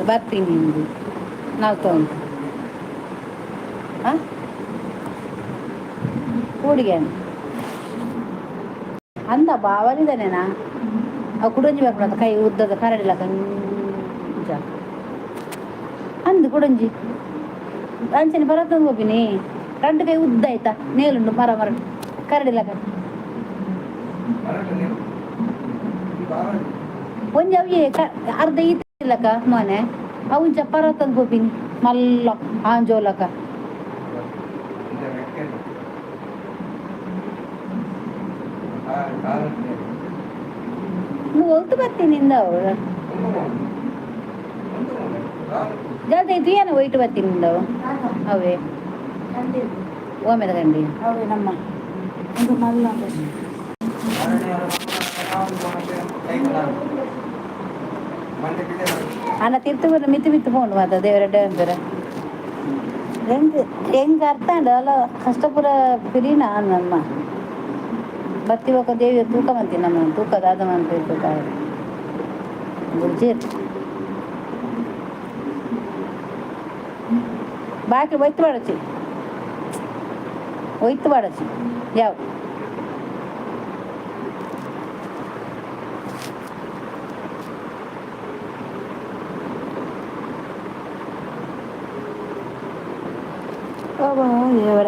ಬರ್ತೀನಿ ನಿಂದು ನಾವು ತಗೊಂಡು ಹಾಂ ಕೂಡಿಗೆ ಅಂದ ಬಾವಲಿದ್ದಾನೆನಾ ಅವು ಕುಡಂಜಿ ಬರ್ಬಿಡತ್ತ ಕೈ ಉದ್ದದ ಕರಡಿಲ್ಲ ಕಂಜ ಅಂದು ಕುಡಂಜಿ ಅಂಚನೆ ಬರತ್ತಂದು ಹೋಗಿನಿ രണ്ട് ಕೈ ಉದ್ದ ಆಯ್ತಾ ನೇಲುಂಡು ಮರ ಮರ ಕರಡಿಲ್ಲ ಒಂಜಿ ಅವಿಯೇ ಅರ್ಧ ಈತಿಲ್ಲಕ ಮೊನೆ ಅವುಂಚ ಪರತ್ತಂದು ಹೋಗಿನಿ ಮಲ್ಲ ಆಂಜೋಲಕ నువ్వు ఒత్తు బత్తి నిందావు ಜಾಸ್ತಿ ಆಯ್ತು ಏನು ಒಯ್ಟು ಬತ್ತಿ ನಿಂದಾವು ಅವೇ ಓಮೆದಗಂಡಿ ಅವೇ ನಮ್ಮ ಒಂದು ಮಲ್ಲ ಅನ್ನ ತಿರ್ತು ಬರ ಮಿತ್ತು ಮಿತ್ತು ಪೋಂಡು ಮಾತ ದೇವರಡ್ಡೆ ಅಂತಾರೆ ಹೆಂಗೆ ಅರ್ಥ ಉಂಡು ಅಲ್ಲ ಕಷ್ಟಪುರ ಪಿರಿನ ನಮ್ಮ ಬತ್ತಿ ಹೋಗ ದೇವಿಯ ತೂಕ ಮಂತಿ ನಮ್ಮ ತೂಕದ ಅದ ಮಂತ ತೂಕ ಗುರ್ಜಿ ಬಾಕಿ ಒಯ್ತು ಬಾಡಚಿ ಯಾವ ದೇವರ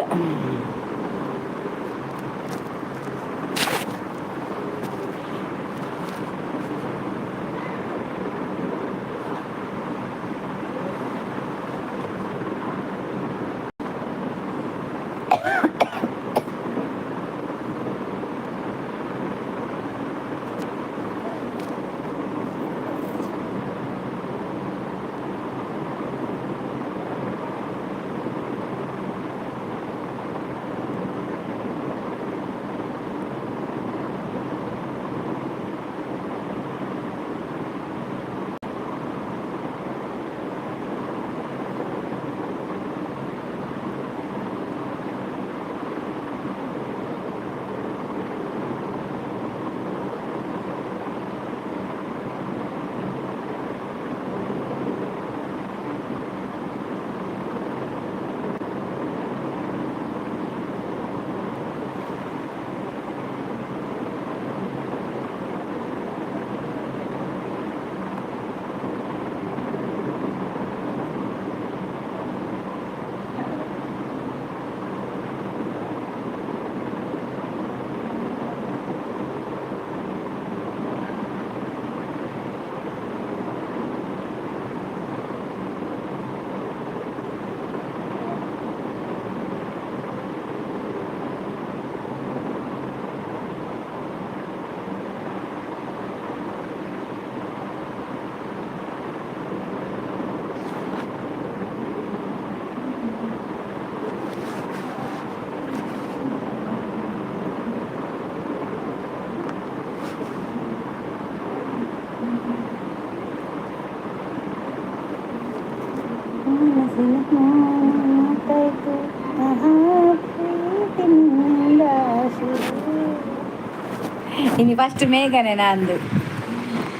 ಇನ್ನು ಫಸ್ಟ್ ಮೇಘನೆ ನಂದು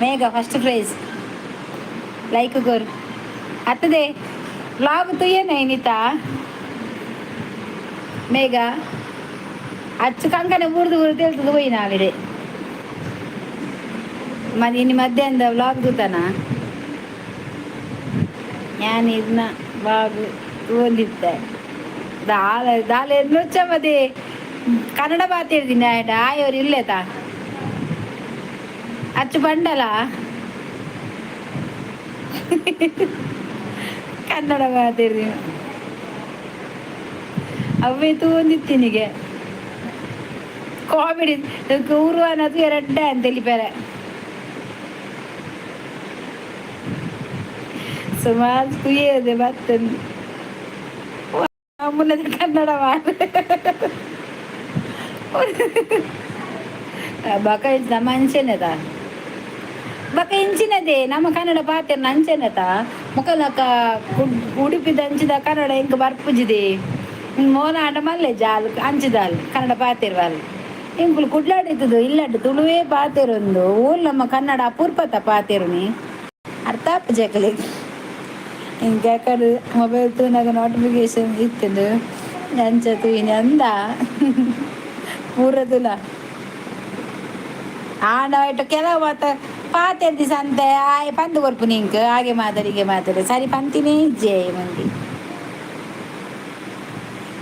ಮೇಘ ಫಸ್ಟ್ ಪ್ರೈಸ್ ಲೈಕ್ ಗೋರ್ ಅತ್ತದೆ ಲಾಗ್ ತುಯ್ಯನೆ ಇನ್ನಿತ ಮೇಘ ಅಚ್ಚು ಕಂಕನೆ ಊರ್ದು ಹೇಳ್ತದೆ ಹೋಯ್ ನಾವಿಡೆ ಮತ್ತೆ ಇನ್ನು ಮಧ್ಯಾಹ್ನದ ವ್ಲಾಗ್ ತೂತಾನ ನಾನು ಇದನ್ನ ವ್ಲಾಗ್ ಓದಿದ್ದೆ ದಾಲ ನುಚ್ಚ ಮತ್ತೆ ಕನ್ನಡ ಮಾತಾಡ್ತೀನಿ ಆಯವ್ರು ಇಲ್ಲೇತಾ ಅಚ್ಚು ಬಂಡಲ ಕನ್ನಡ ಮಾತಾಡ್ತೀನಿ ಅವೇ ತೂಂದಿತ್ತೀನಿಗೆ ಕಾಮಿಡಿ ಊರು ಅನ್ನೋದು ಎರಡ್ಡೆ ಅಂತ ಹೇಳಿಪಾರೆ ಸುಮಾರು ಕುಯ್ಯದೆ ಮತ್ತೆ ಮುನ್ನದ ಕನ್ನಡ ಬಕ ನಮ್ಮ ಅಂಚೆನದ ಬಕ ಇಂಚಿನದೆ ನಮ್ಮ ಕನ್ನಡ ಪಾತೆರ್ನ ಅಂಚೆನತ ಮುಖಲಕ ಉಡುಪಿದ ಅಂಚಿದ ಕನ್ನಡ ಹೆಂಗೆ ಬರ್ಪುಜಿದೆ ಮೋನ ಆಟ ಮಲ್ಲೆ ಜಾಲ್ ಅಂಚಿದಾಲ್ ಕನ್ನಡ ಪಾತೆರ್ವಾಲ್ ಇಂಪುಲ್ ಕುಡ್ಲಾಡಿದ್ದು ಇಲ್ಲಡ್ಡು ತುಳುವೇ ಪಾತೆರೊಂದು ಊರ್ ನಮ್ಮ ಕನ್ನಡ ಅಪೂರ್ಪತ ಪಾತೆರುನಿ ಅರ್ಥ ಜಕಲಿ ఇంకెక్కడ మొబైల్తో నాకు నోటిఫికేషన్ ఇస్తుండు ఎంచదు ఇంత ఊరదుల ಆಟ ಕೆಲವು ಮತ್ತು ಪಾತೆ ದಿವಸ ಅಂತ ಆಯ್ ಪಂದು ಕೊರ್ಪು ನಿಂಕ್ ಹಾಗೆ ಮಾತಾಡಿಗೆ ಮಾತಾಡಿ ಸರಿ ಪಂತಿನೇ ಇಜ್ಜೆ ಮಂದಿ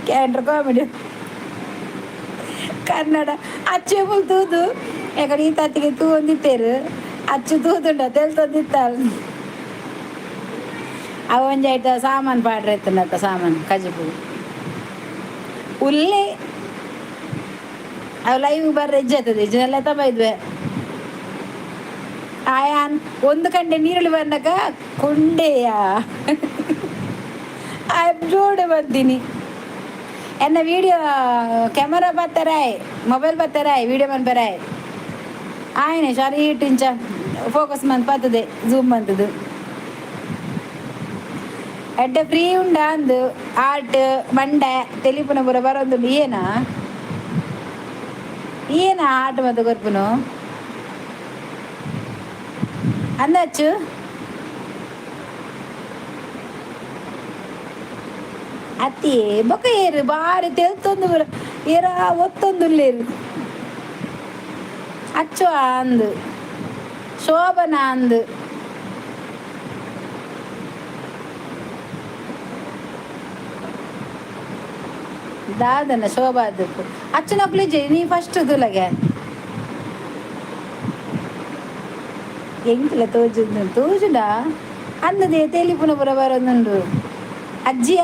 ಕ್ಯಾಂಡ್ರ ಕಾಮಿಡಿ ಕನ್ನಡ ಅಚ್ಚು ಫುಲ್ ತೂದು ಯಾಕಡೆ ಈ ತತ್ತಿಗೆ ತೂ ಒಂದಿತ್ತೇರು ಅಚ್ಚು ತೂದುಂಡ ತೆಲ್ತೊಂದಿತ್ತಾಳ ಅವ ಒಂಜಾಯ್ತ ಸಾಮಾನು ಪಾಡ್ರೆ ಎತ್ತನತ್ತ ಸಾಮಾನು ಕಜಿಪು ಉಲ್ಲೇ ಅವು ಲೈವ್ ಬರ್ರೆ ಇಜ್ಜಾಯ್ತದೆ ಇಜ್ಜೆಲ್ಲ ತಬೈದ್ವೆ ಆಯಾನ್ ಒಂದು ಗಂಟೆ ನೀರುಳ್ಳಿ ಬಂದಾಗ ಕೊಂಡೆಯ ಜೋಡೆ ಬರ್ತೀನಿ ಎನ್ನ ವೀಡಿಯೋ ಕ್ಯಾಮರಾ ಬರ್ತಾರಾಯ್ ಮೊಬೈಲ್ ಬರ್ತಾರಾಯ್ ವೀಡಿಯೋ ಮನ್ ಬರಾಯ್ ಆಯ್ನೆ ಶಾರಿ ಇಂಚ ಫೋಕಸ್ ಮಂತ್ ಬರ್ತದೆ ಝೂಮ್ ಬಂತದು ಎಡ್ಡೆ ಫ್ರೀ ಉಂಡ ಅಂದು ಆರ್ಟ್ ಮಂಡೆ ತೆಲಿಪುನ ಪೂರ ಬರೋದು ಏನ ಆಟ ಮತ್ತೆ ಗೊರ್ಪುನು ಅಂದಾಚು ಅತ್ತಿ ಬೊಕ್ಕ ಏರು ಬಾರಿ ತೆಲ್ತೊಂದು ಏರ ಒತ್ತೊಂದುಲ್ಲೇರು ಅಚ್ಚು ಅಂದು ಶೋಭನ ಅಂದು ದಾದನ ಶೋಭಾದ ಅಚ್ಚು ನಕ್ಲಿಜೆ ನೀ ಫಸ್ಟ್ ತುಲಗೆ ಎಂಕ್ಲ ತೋಜುಂಡ ಅನ್ನದೇ ತೆಲಿಪುನ ಪುರ ಬರೋದುಂಡು ಅಜ್ಜಿಯ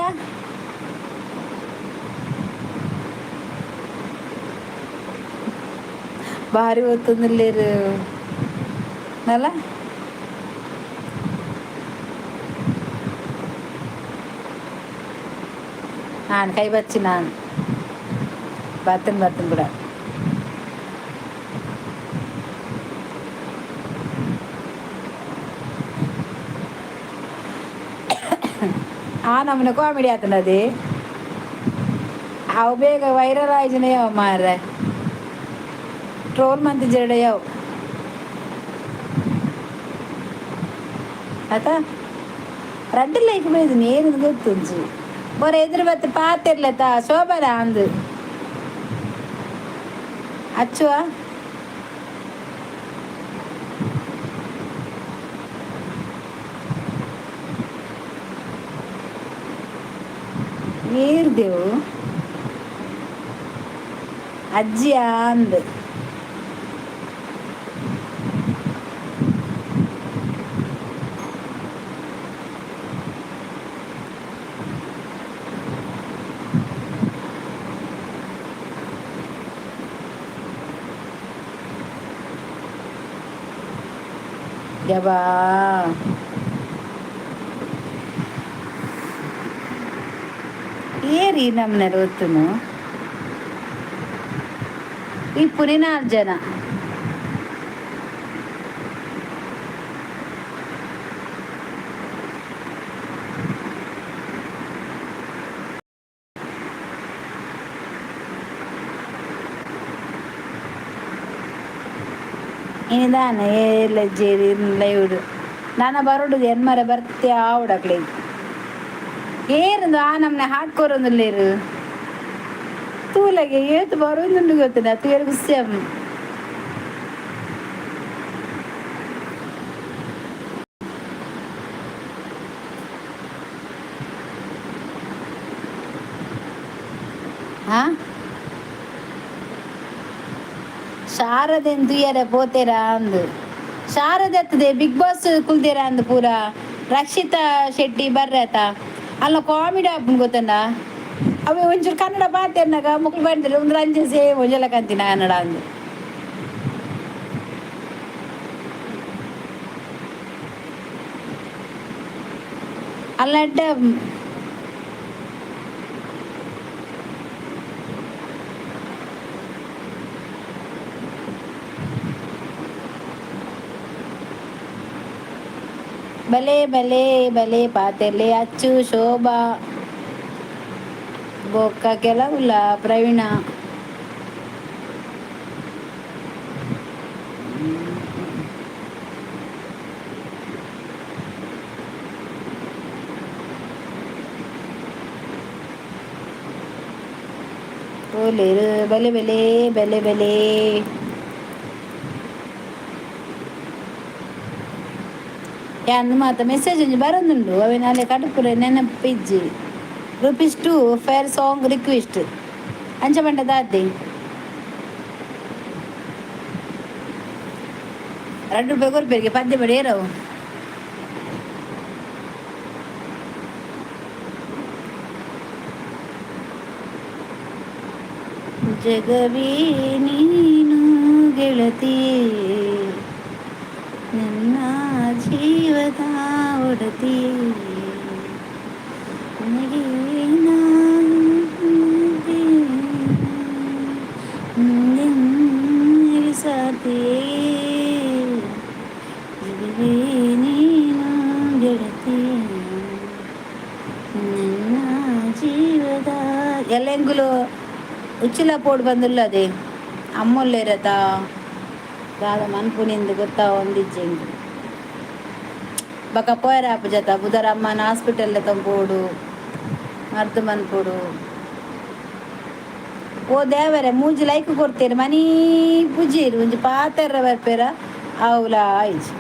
ಭಾರಿ ಒತ್ತೊಂದುಲ್ಲೇರು ನಲ್ಲ ನಾನು ಕೈ ಬಚ್ಚಿ ನಾನು ಬರ್ತೇನೆ ಕೂಡ ಆ ನಮ್ಮನೆ ಕಾಮಿಡಿ ಆತನది ಅವು ಬೇಗ ವೈರಲ್ ಆಯ್ಜನೆಯವ ಮಾರ್ರೆ ಟ್ರೋಲ್ ಮಂತ್ ಜಡಯವ್ ಆತ ರೆಡ್ ಲೈಕ್ ಬೇದು ಏನು ಗೊತ್ತುಂಚು ಬರ ಎದುರು ಬತ್ತು ಪಾತಿರ್ಲತ್ತ ಶೋಭನ ಅಂದು ಅಚ್ಚುವ ನೀರ್ದೇವು ಅಜ್ಜಿಯ ಅಂದು ಯಬಾ ಏರಿ ನಮ್ಮನೆ ಹೊತ್ತುನು ಈ ಪುರಿ 4 ಜನ ഇനിതാണ് ഏലജ്ജേരി ലൈവ് ನಾನ ಬರೋಡುದು ಎನ್ಮರ ಬರ್ತೆ ಆವಡಕ್ಲೆ ಏರಂದು ಆ ನಮ್ಮನೆ ಹಾಡ್ಕೊರೊಂದುಲ್ಲೇರು ತೂಲಗೆ ಏತು ಬರೋದುಂಡು ಗೊತ್ತಿನ ತೂಯರು ಗುಸ್ಸೆಂ ಹಾ ಶಾರದೆಂದು ಯಾರ ಪೋತೆರಾ ಅಂದು ಶಾರದೆ ಹತ್ತದೆ ಬಿಗ್ ಬಾಸ್ ಕುಲ್ದೇರ ಅಂದು ಪೂರ ರಕ್ಷಿತಾ ಶೆಟ್ಟಿ ಬರ್ರತ ಅಲ್ಲ ಕಾಮಿಡಿ ಆಪನ್ ಗೊತ್ತಂಡ ಅವೆ ಒಂಚೂರು ಕನ್ನಡ ಪಾತೆರ್ನಾಗ ಮಕ್ಳು ಬಂದ್ರೆ ಒಂದು ರಂಜೆ ಸೇಮ್ ಒಂಜಲ ಕಂತಿನ ಕನ್ನಡ ಅಂದು ಅಲ್ಲಡ್ಡ ಭಲೆ ಭಲೆ ಭಲೆ ಪಾತೆರ್ಲೆ ಅಚ್ಚು ಶೋಭಾ ಬೊಕ್ಕ ಕೆಲವುಲ್ಲ ಪ್ರವೀಣ ಓಲೇರು ಬೆಲೆ ಬೆಲೆ ಬೆಲೆ ಬೆಲೆ ಯಾನು ಮಾತ ಮೆಸೇಜ್ ಒಂಜಿ ಬರೋದುಂಡು ಅವೇನು ಅಲ್ಲೇ ಕಟುಪುರ ನೆನಪಿಜ್ಜಿ ರುಪೀಸ್ 2 ಫೇರ್ ಸಾಂಗ್ ರಿಕ್ವೆಸ್ಟ್ ಅಂಚ ಪಂಡ ದಾದೆ ₹2 ಕೊರ್ಪೆರಿಗೆ ಪದ್ಯ ಬಡಿ ಏರವು ಜಗವೇ ನೀನು ಗೆಳತಿ ನನ್ನ ಜೀವದ ಒಡತಿ ನನಗೆ ನಾನು ಸಾಥಿ ಜಗವೇ ನೀನು ಗೆಳತಿ ನನ್ನ ಜೀವದ ಎಲ್ಲೆಂಗುಲು ಉಚ್ಚಿಲ ಪೋಡು ಬಂದುಲ್ಲದೆ ಅಮ್ಮೊಲ್ಲೇರತ ದಾದ ಮನ್ಪುನಿಂದ ಗೊತ್ತಾ ಒಂದಿಜ್ಜೆಂದು ಬಕ ಪೋಯರ ಆಪು ಜತ ಬುಧರ ಅಮ್ಮನ ಹಾಸ್ಪಿಟಲ್ ತಂಪೋಡು ಮರ್ದು ಮನ್ಪೋಡು ಓ ದೇವರೇ ಮೂಜಿ ಲೈಕ್ ಕೊಡ್ತೇನೆ ಮನಿ ಪುಜೀರು ಒಂಜಿ ಪಾತೆರ್ರ ಬರ್ಪೇರ ಅವಲ ಆಯ್ತು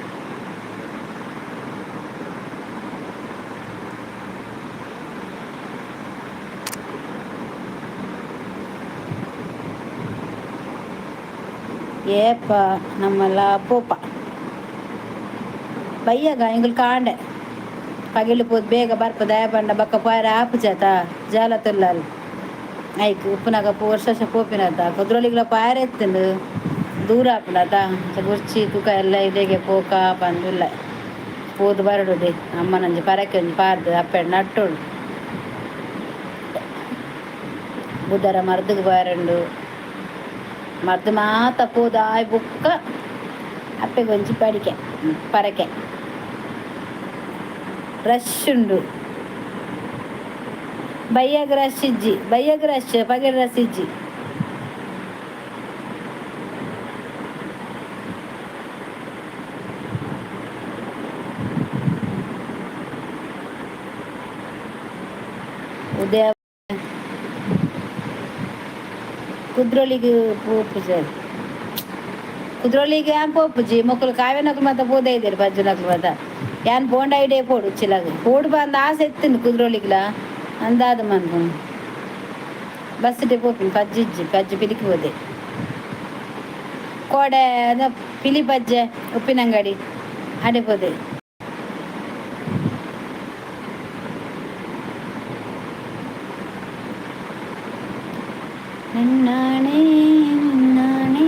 ಏಪ ನಮ್ಮಲ್ಲ ಪೋಪ ಬಯ್ಯಾಗ ಎಂಗಳು ಕಾಂಡೆ ಪಗಿಲು ಪೋದು ಬೇಗ ಬರ್ಪ ದಯ ಪಂಡ ಬಕ್ಕ ಪೋಯರ ಆಪು ಜತ ಜಾಲ ತುಲ್ಲಲ್ ಐಕ್ ಉಪ್ಪುನಾಗ ವರ್ಷ ಪೋಪಿನದ ಕುದ್ರೊಲಿಗ್ಲ ಪಾಯರ ಎತ್ತಂಡು ದೂರ ಹಾಪುನದ ಗುರ್ಚಿ ತೂಕ ಎಲ್ಲ ಇದೆಗೆ ಪೋಕ ಬಂದಿಲ್ಲ ಪೋದು ಬರಡುದೆ ಅಮ್ಮನಂಜಿ ಪರಕೆ ಒಂಜಿ ಪಾರ್ದು ಅಪ್ಪೆಡ್ ನಟ್ಟೋಡು ಬುಧರ ಮರ್ದಿಗೆ ಬಾರಂಡು ಮರ್ದು ಮಾತ ಪೋದು ಆಯ್ ಬುಕ್ಕ ಅಪ್ಪೆಗೆ ಒಂಜಿ ಪಡಿಕೆ ಪರಕೆ ರಶ್ ಉಂಡು ಬಯ್ಯಾಗ ರಶ್ ಇಜ್ಜಿ ಬಯ್ಯಾಗ ರಶ್ ಪಗೆಡ್ ರಶ್ ಇಜ್ಜಿ ಉದಯ ಕುದ್ರೊಳಿಗೆ ಪೋಪು ಸರ್ ಕುದ್ರೊಳಿಗೆ ಯಾನ್ ಪೋಪುಜಿ ಮಕ್ಕಳು ಕಾವ್ಯ ನಕ್ಲು ಮಾತ ಪೋದ ಇದ್ದಾರೆ ಪಜ್ಜು ನಕ್ಲು ಮಾತ ಯಾನ್ ಬೋಂಡ ಐಡೇ ಪೋಡು ಚಿಲಾಗ ಪೋಡು ಬಂದು ಆಸೆ ಎತ್ತಿಂದು ಕುದ್ರೊಳಿಗ್ಲ ಅಂದಾದ ಮನ್ಪುಂಡು ಬಸ್ ಡೇ ಪೋಪಿನ ಪಜ್ಜಿಜ್ಜಿ ಪಜ್ಜಿ ಪಿಲಿಕಿ ಹೋದೆ ಕೋಡೆ ಅದ ಪಿಲಿ ಪಜ್ಜೆ ಉಪ್ಪಿನಂಗಡಿ ಅಡೆ ಪೋದೆ ನಿನ್ನಾಣೆ ನಿನ್ನಾಣೆ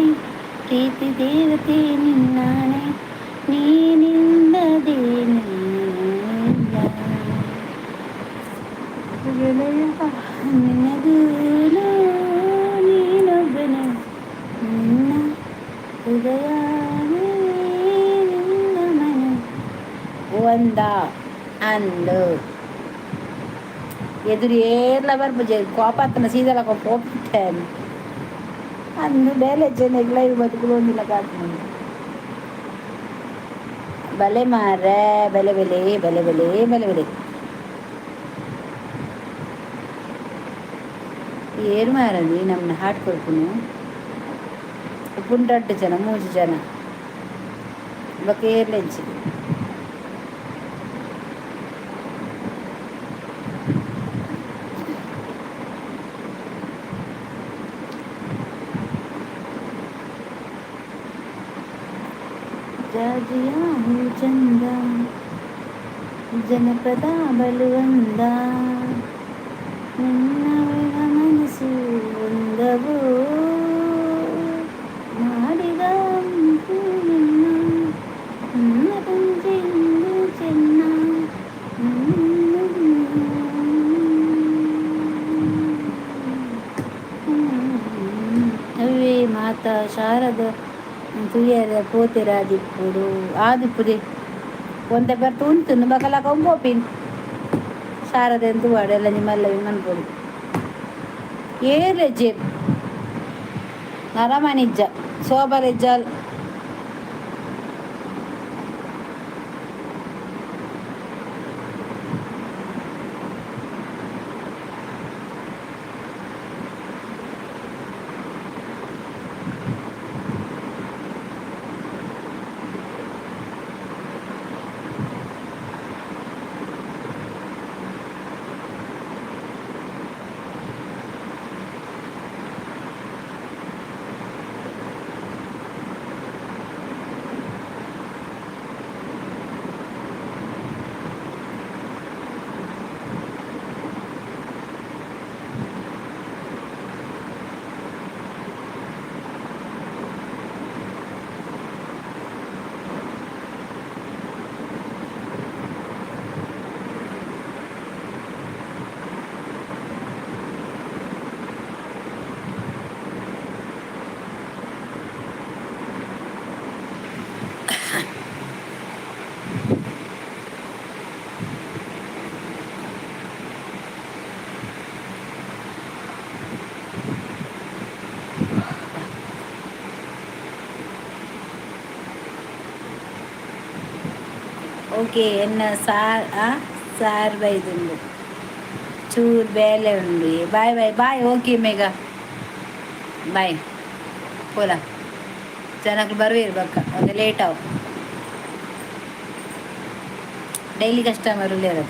ಪ್ರೀತಿ ದೇವತೆ ನಿನ್ನಾಣೆ ನೀನಿಂದದೇನಿಲ್ಲ ನಿನ್ನದು ನೀನೊಬ್ಬನೇ ನಿನ್ನ ಹೃದಯ ನಿನ್ನ ಮನೆ ಒಂದ ಅಂದು ಎದುರು ಏರ್ಲ ಬರ್ಬುಜೆ ಕೋಪತ್ತನ ಸೀದಲ ಹೋಗ್ತೇನೆ ಅಂದು ಬೇಲೆ ಜನ ಲೈವ್ ಬದುಕಲು ಒಂದಿಲ್ಲ ಕಾಡ್ತೀನಿ ಬಲೆ ಮಾರ್ರೆ ಬೆಲೆ ಬೆಲೆ ಬೆಲೆ ಬೆಲೆ ಬೆಲೆ ಬೆಲೆ ಏರು ಮಾರದಿ ನಮ್ಮನ್ನ ಹಾಟ್ ಕೊಡ್ತೀನಿ ಪುಂಡಡ್ಡು ಜನ 3 ಜನ ಬಕ್ಕ ಏರ್ಲೆಜ್ಜಿ ಜಾಜಿಯಾ ಹೂ ಚಂದ ಜನಪದ ಬಲುವಂದ ನಿನ್ನವರ ಮನಸ್ಸು ಒಂದವು ಮಾಡಿದ ನನ್ನ ಪಂಜೆಂದು ಚೆನ್ನ ಅವೇ ಮಾತಾ ಶಾರದ ತುಯ್ಯರ ಪೋತೆರ ಆದಿಪ್ಪುಡು ಆದಿಪ್ಪುದೆ ಒಂದ ಬರ್ತು ಉಂಟು ಬಕಲ ಕೊಂಬೋಪಿನ್ ಶಾರದ ಎಂದು ವಾಡೆಲ್ಲ ನಿಮ್ಮಲ್ಲ ಮನ್ಪೊಡು ಏರೆಜ್ಜೆ ನರಮನಿಜ್ಜ ಶೋಭರೆಜ್ಜಲ್ ఓకే ఎన్న సార్ బైదుండు ചൂർ വേല ഉണ്ട് ബായ് ബായ് ബായ് ഓക്കെ ಮೇಘ ಬಾಯ್ పోలా ಜನಕ್ಕೆ ಬರುವೇರು ಬಕ್ಕ ಒಂದು ಲೇಟ್ ಆವು ಡೈಲಿ ಕಸ್ಟಮರ್ ಇಲ್ಲದ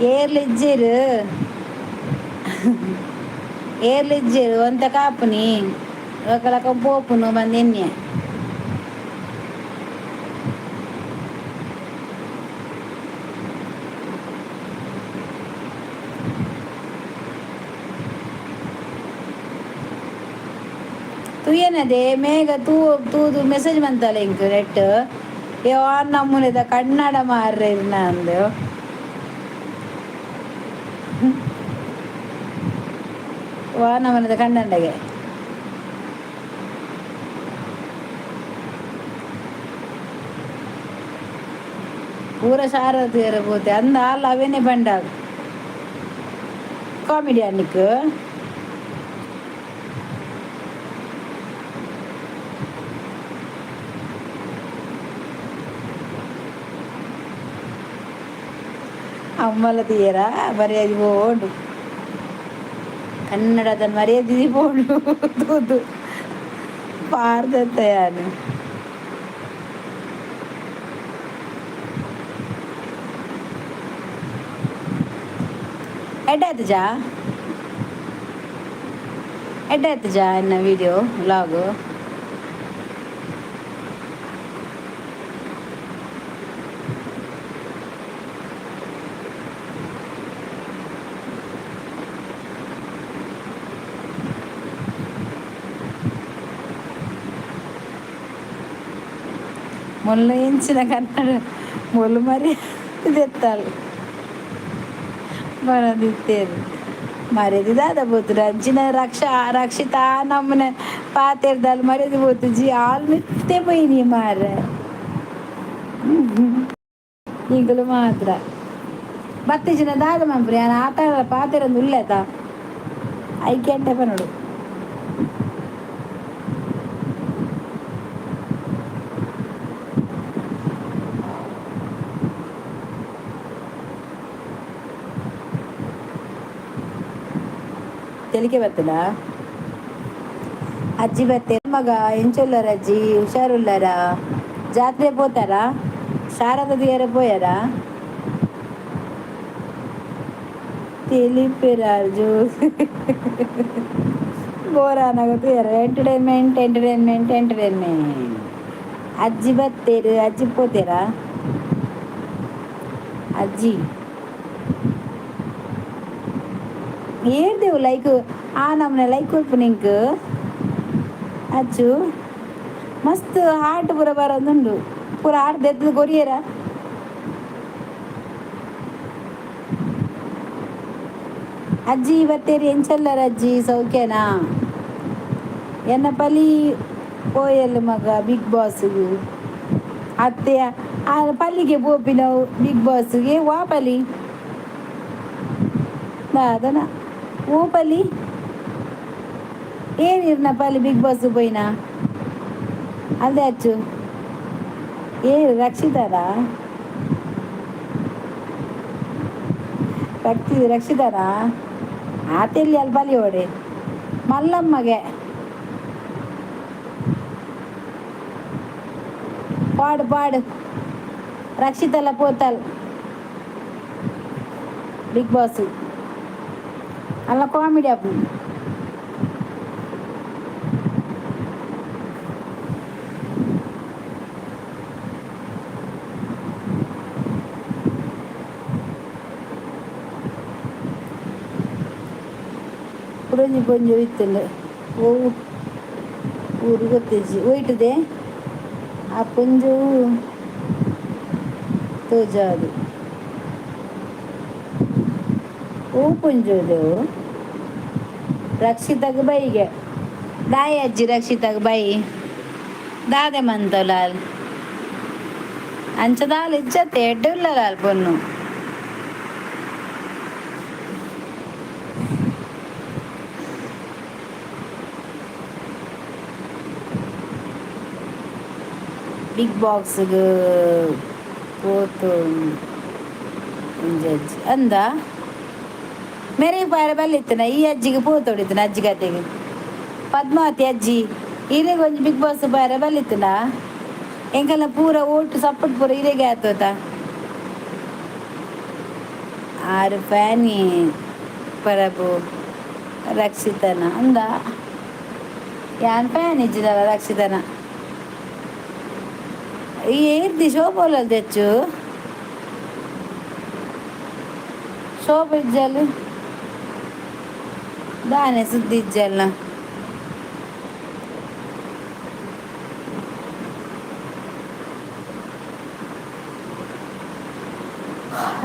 ಏರ್ಲಿಜ್ಜೇರು ಏರ್ಲಿಜ್ಜೇರು ಅಂತ ಕಾಪುನಿ ఒకలక పోపును మంది ఎన్ని तू ಏನದೆ ಮೇಘ ತೂದು ಮೆಸೇಜ್ ಬಂತಲ್ಲ ಇಂಕ್ ನೆಟ್ ಯೋ ನಮ್ಮನೆದ ಕನ್ನಡ ಮಾರ್ರೆ ನಂದು ವಾ ನಮ್ಮನೆದ ಕನ್ನಡಗೆ पूरा शारद పోతే అంద వాళ్ళు అవన్నీ పండారు కామెడీ నీకు ಅಮ್ಮಲ ತೀಯರ ಮರ್ಯಾದೆ పోండు ಕನ್ನಡದ ಮರ್ಯಾದೆ పోండు ತೂದು ಪಾರ್ದತ್ತಯಾನು ಎಡ್ಡಾಯ್ತು ಜಾ ಎನ್ನ ವಿಡಿಯೋ ವ್ಲಾಗು మొన్న ఎంచిన కన్నడ మొళ్ళు మరి తెత్తాలి మనం తిత్తేది మరేది దాదా పోతురు అంచిన రక్షిత నమ్మన పాతేర్దాలు మరేది పోతుంది ఆలు నిత్తే పోయినాయి మార ಈಗಲೂ ಮಾತ್ರ ಬತ್ತಿಜಿನ ದಾದ ಮಂಪ್ರಿ ನಾನು ಆಟ ಪಾತೆರಂದು ಉಲ್ಲೇತ ಐಕ್ಯಂಟೆ ನೋಡು తెలికే బರ್ತదా అజ్జి బತ್ತೆ మగ ఎంచుల్లారా అజ్జి హుషారుల్లారా జాತ್ರೆ పోతారా శారద దగ్గర పోయారా తెలిపిరాజు ಬೋರಾ ನಗತಿಯಾರ ಎಂಟರ್ಟೈನ್ಮೆಂಟ್ ಅಜ್ಜಿ ಬತ್ತೇರು ಅಜ್ಜಿ పోతేరా ಅಜ್ಜಿ ಏರ್ದೇವು ಲೈಕ್ ಆ ನಮ್ಮನೆ ಲೈಕ್ ಕೊಲ್ಪು ನಿಂಕ್ ಅಚ್ಚು ಮಸ್ತ್ ಹಾರ್ಟ್ ಪೂರ ಬರೋದುಂಡು ಪೂರ ಹಾರ್ಟ್ ದೆದ್ದು ಕೊರಿಯರ ಅಜ್ಜಿ ಇವತ್ತೇರಿ ಎಂಚಲ್ಲರ ಅಜ್ಜಿ ಸೌಖ್ಯನಾ ಎನ್ನ ಪಲಿ ಪೋಯಲ್ ಮಗ ಬಿಗ್ ಬಾಸ್ಗೆ ಅತ್ತೆ ಆ ಪಲ್ಲಿಗೆ ಬೋಪಿ ನಾವು ಬಿಗ್ ಬಾಸ್ಗೆ ವಾ ಪಲಿ ಅದನ್ನ ಓ ಪಲ್ಲಿ ಏನಿರ್ನ ಪಲ್ಲಿ ಬಿಗ್ ಬಾಸ್ పోయినా ಅದೇ ಅಚ್ಚು ರಕ್ಷಿತಾರಾ ರಕ್ಷಿತಾರಾ ಆತೆಲ್ಲಿ ಅಲ್ಲಿ ಬಲಿ ಓಡೆ ಮಲ್ಲಮ್ಮಗೆ ಪಾಡು ರಕ್ಷಿತಲ್ಲ ಪೋತಲ್ ಬಿಗ್ ಬಾಸ್ ಅಲ್ಲ ಕಾಮಿಡಿ ಅಪ್ಪ ಪುರಂಜಿ ಪೊಂಜಿ ಹೋಯ್ತಂಡೆ ಊರು ಗೊತ್ತಿಜ್ಜಿ ಹೋಯ್ತದೆ ಆ ಪೊಂಜು ತೋಜಾದು ಹೂ ಪುಂಜುದೆವು ರಕ್ಷಿತಾಗ ಬೈಗೆ ದಾಯಿ ಅಜ್ಜಿ ರಕ್ಷಿತಾಗ ಬೈ ದಾದೆ ಮಂತಲಾಲ್ ಅಂಚದಾಲ್ ಇಜ್ಜತ್ತೆ ಎಡ್ಡುಲ್ಲಲಾಲ್ ಪೊನ್ನು ಬಿಗ್ ಬಾಕ್ಸ್ಗೆ పోతు ಅಜ್ಜಿ ಅಂದ ಮೇರೆ ಪಾರ ಬಲ್ಲಿತ್ತನ ಈ ಅಜ್ಜಿಗೆ ಪೋತೊಡಿತನ ಅಜ್ಜಿ ಕತೆಗೆ ಪದ್ಮಾವತಿ ಅಜ್ಜಿ ಇರೆಗೆ ಒಂಜಿ ಬಿಗ್ ಬಾಸ್ ಪಾರ ಬಲ್ಲಿತ್ತನ ಎಂಕಲ್ಲ ಪೂರ ಓಟು ಸಪ್ಪಟ್ ಪೂರ ಇರೆಗೆ ಆತೋತ ಆರು ಫ್ಯಾನಿ ಪರಬು ರಕ್ಷಿತನ ಅಂದ ಯಾನ್ ಫ್ಯಾನ್ ಇಜ್ಜಿದಲ್ಲ ರಕ್ಷಿತನ ಈ ಇರ್ದಿ ಶೋಭಲ್ಲ ತೆಚ್ಚು ಶೋಭ ಇಜ್ಜಲು ದಾನೆ ಸುದ್ದಿ ಇಜ್ಜಲ್ಲ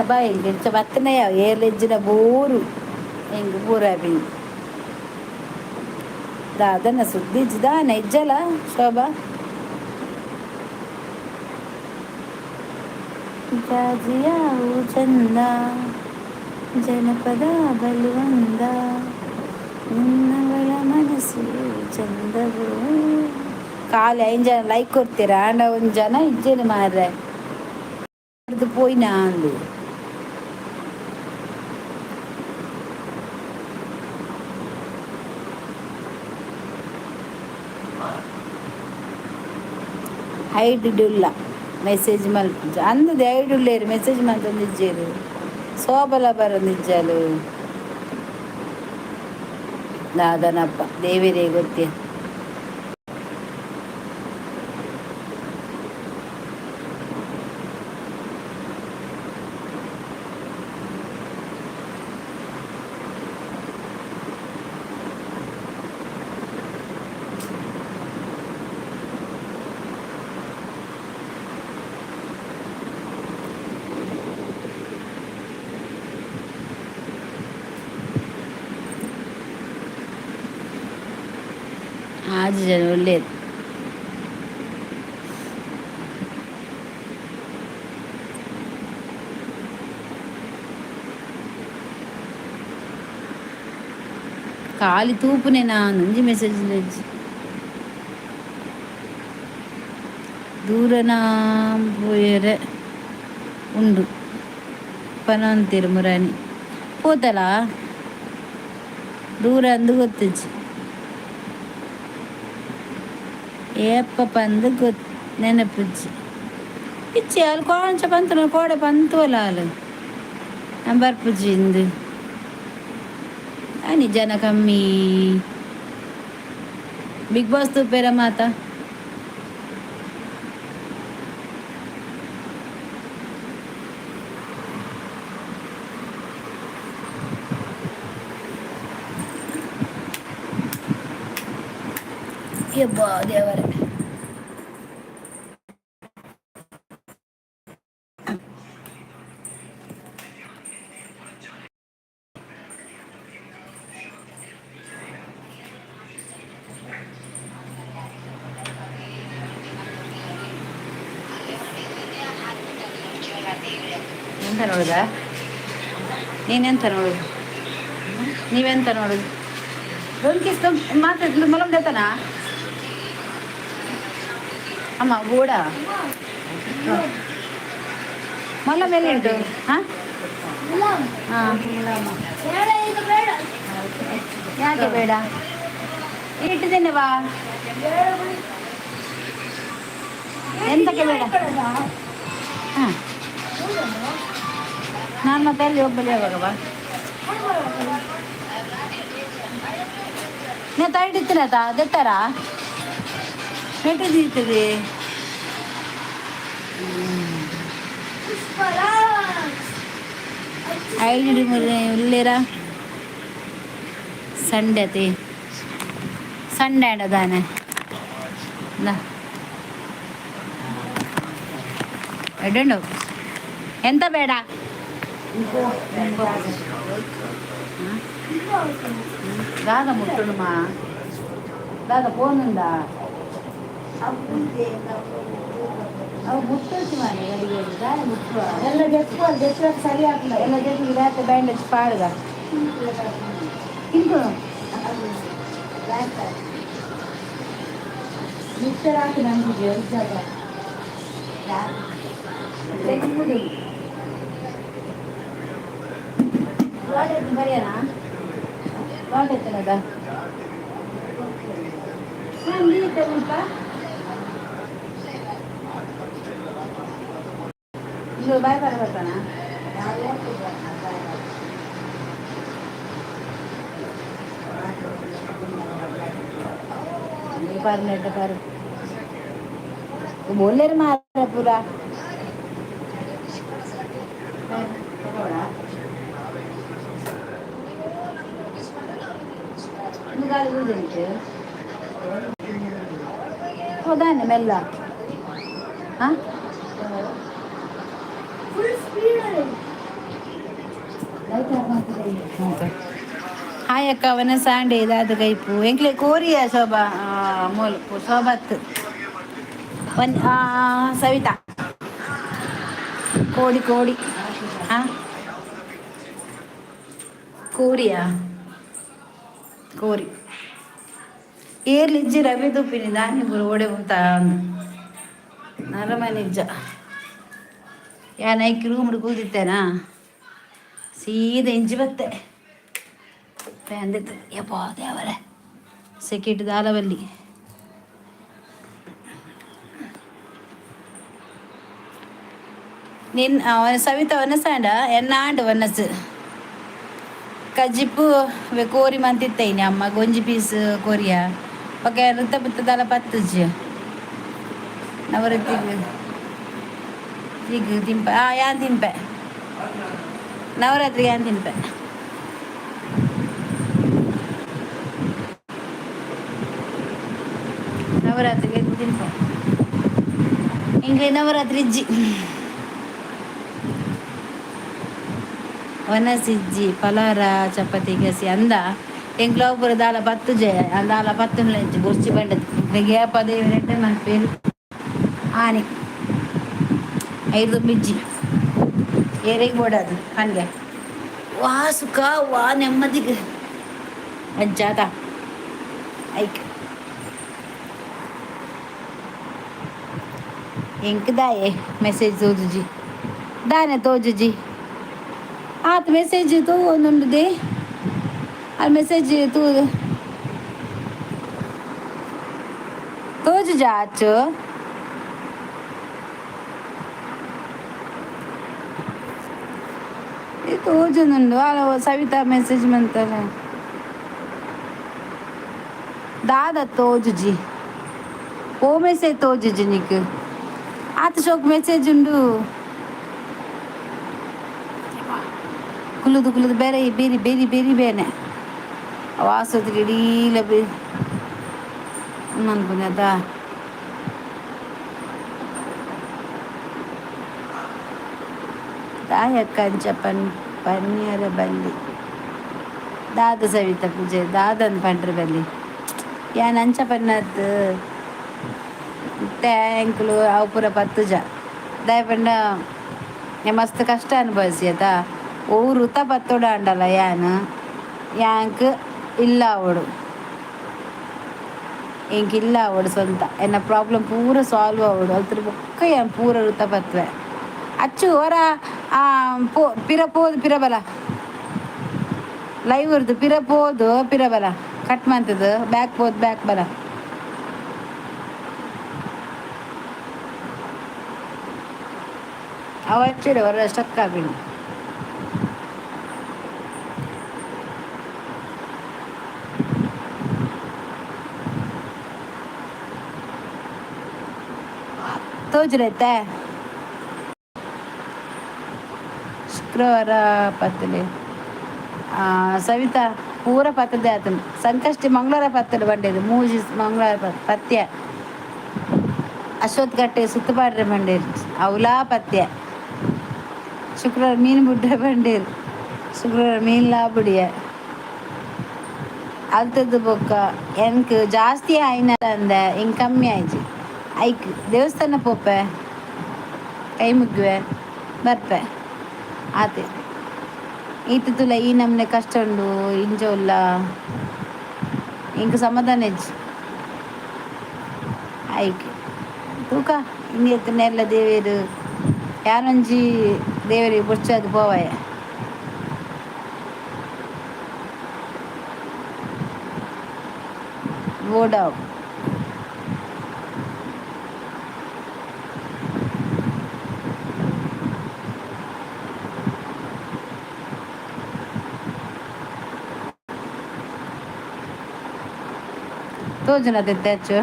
ಬಾ ಹಿಂಗೆ ಬತ್ತನೆ ಯಾವ ಏರ್ಲೆಜ್ಜಿನ ಬೋರು ಹಿಂಗೆ ಬೋರ ಬಿ ದಾದನ ಸುದ್ದಿ ಇಜ್ಜಿದಾನೆ ಇಜ್ಜಲ್ಲ ಶೋಭಾ ಜಾಜಿಯಾವು ಚಂದ ಜನಪದ ಬಲುವಂದ ನಿನ್ನವಳ ಮನಸ್ಸು ಚಂದವು ಕಾಲು 5 ಜನ ಲೈಕ್ ಕೊಡ್ತೀರಾ ಅಂಡ ಒಂದು ಜನ ಇಜ್ಜೇನು ಮಾರ್ರೆ ಅದು ಪೋಯ್ನಾ ಅಂದು ಐಡಿಲ್ಲ ಮೆಸೇಜ್ ಮಲ್ಪುಜ ಅಂದದು ಐಡುಲ್ಲೇರು ಮೆಸೇಜ್ ಮಲ್ತಂದು ಇಜ್ಜೇರು ಸೋಬಲ ಬರೋದು ಇಜ್ಜಲು ದಾದನಪ್ಪ ದೇವರೇ ಗೊತ್ತೇ आज जन ಒಳ್ಳೇದು ಖಾಲಿ ತೂಪುನೆ ನಾನು ಒಂಜಿ ಮೆಸೇಜ್ ದೂರನ ಪೋಯರೆ ಉಂಡು ಪನಂತೀರು ಮುರಾನಿ ಪೋತಲ ದೂರ ಅಂದು ಗೊತ್ತಿಜ್ಜಿ ಏಪ್ಪ ಪಂದು ಗೊತ್ತು ನೆನಪಿಜ್ಜಿ ಇಚ್ಚಿ ಅಲ್ಲಿ ಕೊಂಚ ಪಂತು ಕೋಡೆ ಪಂತುವಲ್ಲ ಅಲ್ಲಿ ಬರ್ಪುಜ್ಜಿ ಇಂದು అని ಜನ ಕಮ್ಮಿ ಬಿಗ್ ಬಾಸ್ ತೂಪೇರ ಮಾತ ಯಬ್ಬಾ ದೇವರೇ ಎಂತ ನೋಡುದ ನೀನೆಂತ ನೋಡುದು ನೀವೆಂತ ನೋಡುದು ರೊಂಕಿಸ್ತು ಮಾತಾಡ್ಲು ಮಲಂ ದೇತನ ಅಮ್ಮ ಗೋಡ ಮಲ್ಲ ಮೇಲೆ ಉಂಟು ಹಾಂ ಯಾಕೆ ಬೇಡ ಇಟ್ಟಿದ್ದೇನೆ ಬಾ ಎಂತಕ್ಕೆ ಬೇಡ ಹಾಂ ನಾನು ಮತ್ತೆ ಅಲ್ಲಿ ಒಬ್ಬಲ್ಲಿ ಯಾವಾಗವ ನೀವು ತೈಡಿತ್ತೀನತ ದೆತ್ತಾರ ನೆಟ್ಟಿದ್ದೀರ್ತದೆ ಐದು ಉಳ್ಳೇರ ಸಂಡತಿ ಸಂಡೆ ಆಡದಾನೆ ಎಡ್ಡು ಎಂತ ಬೇಡ దాదా ముట్టుడుమా దాదా పోనుందా అవి ముట్టొచ్చు మరి అడిగేది దాని ముట్టు ಎಲ್ಲ తెచ్చుకోవాలి తెచ్చుకోవాలి సరి ಆಗ್ತದೆ ಎಲ್ಲ తెచ్చి లేకపోతే బ్యాండేజ్ పాడుగా ఇంకో మిక్సర్ ಹಾಕಿ ನಮ್ಗೆ ತೆಗೆದುಬಿಡಿ ಬರೆಯೋಣ ವಾಟೆತ್ತನದ ನೀರು ತಗೊಂಪ ಇದು ಬಾಯ್ ಬರ್ತಾನ परनेट पर बोले रे मारा पूरा होता है ना मेला हाँ फुल स्पीड है ಹಾಯ್ ಅಕ್ಕ ಅವನ ಸಾಂಡೆ ಇದಾದ ಕೈಪು ಎಂಕ್ಲೆ ಕೋರಿಯ ಶೋಭಾ ಮೋಲ್ಪು ಶೋಭತ್ ಸವಿತಾ ಕೋಡಿ ಕೋಡಿ ಹಾಂ ಕೋರಿಯಾ ಕೋರಿ ಏರ್ಲಿ ಇಜ್ಜಿ ರವಿ ದುಪ್ಪಿನಿ ದಾನಿ ಓಡೆ ಉಂಟ ನರಮನಿಜ್ಜ ನೈಕ್ ರೂಮ್ ಕೂದಿತ್ತೇನಾ ಸೀದಾ ಇಂಚಿ ಬತ್ತೆ ಅಂದಿತ್ತು ಯಪ್ಪ ದೇವರೇ ಸೆಕೆಟ್ ದಾಲವಲ್ಲಿ ನಿನ್ ಸವಿತಾ ವನಸಾಂಡ ಎನ್ನಾಂಡು ವನಸು ಕಜ್ಜಿಪ್ಪು ಕೋರಿ ಮಂತಿತ್ತೈನಿ ಅಮ್ಮ ಗೊಂಜಿ ಪೀಸ್ ಕೋರಿಯ ಪಕ್ಕ ವೃತ್ತ ಬಿತ್ತದಲ್ಲ ಪತ್ತಜ್ಜಿ ನವರತ್ತಿಗೆ ಈಗ ತಿಂಪ ಯಾನ್ ತಿಂಪೆ ನವರಾತ್ರಿ ಯಾನ್ ತಿಂಪೆ ನವರಾತ್ರಿಗೆ ತಿಂಪ ಹಿಂಗೆ ನವರಾತ್ರಿ ಇಜ್ಜಿ ವನಸಿಜ್ಜಿ ಪಲಾರ ಚಪಾತಿ ಗಸಿ ಅಂದ ಎಂಕ್ಲೋಪುರ ದಾಲ ಪತ್ತು ಜಯ ದಾಲ ಪತ್ತು ಇಜ್ಜಿ ಬೊರ್ಚಿ ಬಂಡದು ಗ್ಯಾಪದೇ ರೆಡ್ಡೆ ಮನ್ಪೇರು ಆನೆ ಐದು ಮಿಜ್ಜಿ ಏರಿಗೆ ಬೋಡದು ಹಂಗೆ ವಾ ಸುಖ ವಾ ನೆಮ್ಮದಿಗೆ ಅಜ್ಜಾತ ಐಕ್ ಎಂಕ್ ದಾಯೆ ಮೆಸೇಜ್ ತೋಜುಜಿ ದಾನೆ ತೋಜುಜಿ ಆತ ಮೆಸೇಜ್ ತೂ ಒಂದೊಂದು ದೇ ಅಲ್ಲಿ ಮೆಸೇಜ್ ತೋಜುಜ ಆಚು ತೋಜುಂಡು ಅಲ್ಲ ಸವಿತಾ ಮೆಸೇಜ್ ಮಂತಲ್ಲ ದಾದ ತೋಜುಜಿ ಓ ಮೆಸೇಜ್ ತೋಜುಜಿ ನಿಕ್ ಆತ ಶೋಕ್ ಮೆಸೇಜ್ ಉಂಡು ಕುಲುದು ಕುಲುದು ಬೇರೆ ಬೇರಿ ಬೇರಿ ಬೇರಿ ಬೇನೆ ವಾಸದ ಇಡೀಲ ಅನ್ಕೊಂಡ ದಾಯಕ್ಕ ಅಂಚ ಪನ್ನಿಯರ ಬಲ್ಲಿ ದಾದ ಸವಿತಾ ಪೂಜೆ ದಾದನ್ ಪಂಡ್ರ ಬಲ್ಲಿ ಯಾನ್ ಅಂಚ ಪನ್ನದ್ದು ಟ್ಯಾಂಕ್ಲು ಅವು ಪೂರ ಪತ್ತುಜ ದಾಯ ಪಂಡ ಮಸ್ತ್ ಕಷ್ಟ ಅನುಭವಿಸಿ ಆಯ್ತಾ ಓ ವೃತ ಪತ್ತೋಡ ಅಂಡಲ್ಲ ಯಾಂಕ್ ಇಲ್ಲ ಅವಡು ಎಂಕ್ ಇಲ್ಲ ಅವಡು ಸ್ವಂತ ಎನ್ನ ಪ್ರಾಬ್ಲಮ್ ಪೂರ ಸಾಲ್ವ್ ಅವಡು ಅದ್ರ ಬೊಕ್ಕ ಯಾನ್ ಪೂರ ವೃತ ಪತ್ವೆ ಅಚ್ಚು ಹೊರ ಪಿರ ಪೋದು ಪಿರಬಲ ಲೈವ್ ಇರ್ದು ಪಿರ ಪೋದು ಪಿರಬಲ ಕಟ್ ಮಾಡ್ತದ ಬ್ಯಾಕ್ ಪೋದು ಬ್ಯಾಕ್ ಬಲ ಅವಚ್ಚಿಡ ಹೊರ ಸ್ಟಕ್ ಆಗ್ಬಿಡಿ ತೋಜುರೈತೆ ಶುಕ್ರವಾರ ಪತ್ತಲೆ ಸವಿತಾ ಪೂರ ಪತ್ತದೆ ಆತನು ಸಂಕಷ್ಟಿ ಮಂಗಳವಾರ ಪತ್ತಲು ಬಂಡೇದು ಮೂಜಿ ಮಂಗಳವಾರ ಪತ್ಯ ಅಶ್ವತ್ಥ ಗಟ್ಟೆ ಸುತ್ತಪಾಡ್ರೆ ಬಂಡೇರು ಅವಲಾ ಪತ್ಯ ಶುಕ್ರವಾರ ಮೀನು ಬಿಡ್ರೆ ಬಂಡೇರು ಶುಕ್ರವಾರ ಮೀನ್ಲಾ ಬಿಡಿಯ ಅಲ್ತದ್ದು ಬೊಕ್ಕ ಎನ್ಕ್ ಜಾಸ್ತಿ ಆಯ್ನ ಅಂದ ಹಿಂಗೆ ಕಮ್ಮಿ ಆಯ್ತು ಐಕ್ ದೇವಸ್ಥಾನ ಪೋಪೆ ಕೈ ಮುಗ್ವೆ ಬರ್ಪೆ ಆತೆ ಈತ ತುಲ ಈ ನಮ್ನೆ ಕಷ್ಟ ಉಂಡು ಇಂಜೋಲ್ಲ ಇಂಕ ಸಮಾಧಾನ ಇಜ್ಜಿ ಐಕ್ ತೂಕ ಇನ್ನೆಲ್ಲ ದೇವೇರು ಯಾನೊಂಜಿ ದೇವರಿಗೆ ಬುರ್ಚದು ಪೋವಾಯ ಓಡಾವ್ ತೋಜುನ ತೆಚ್ಚು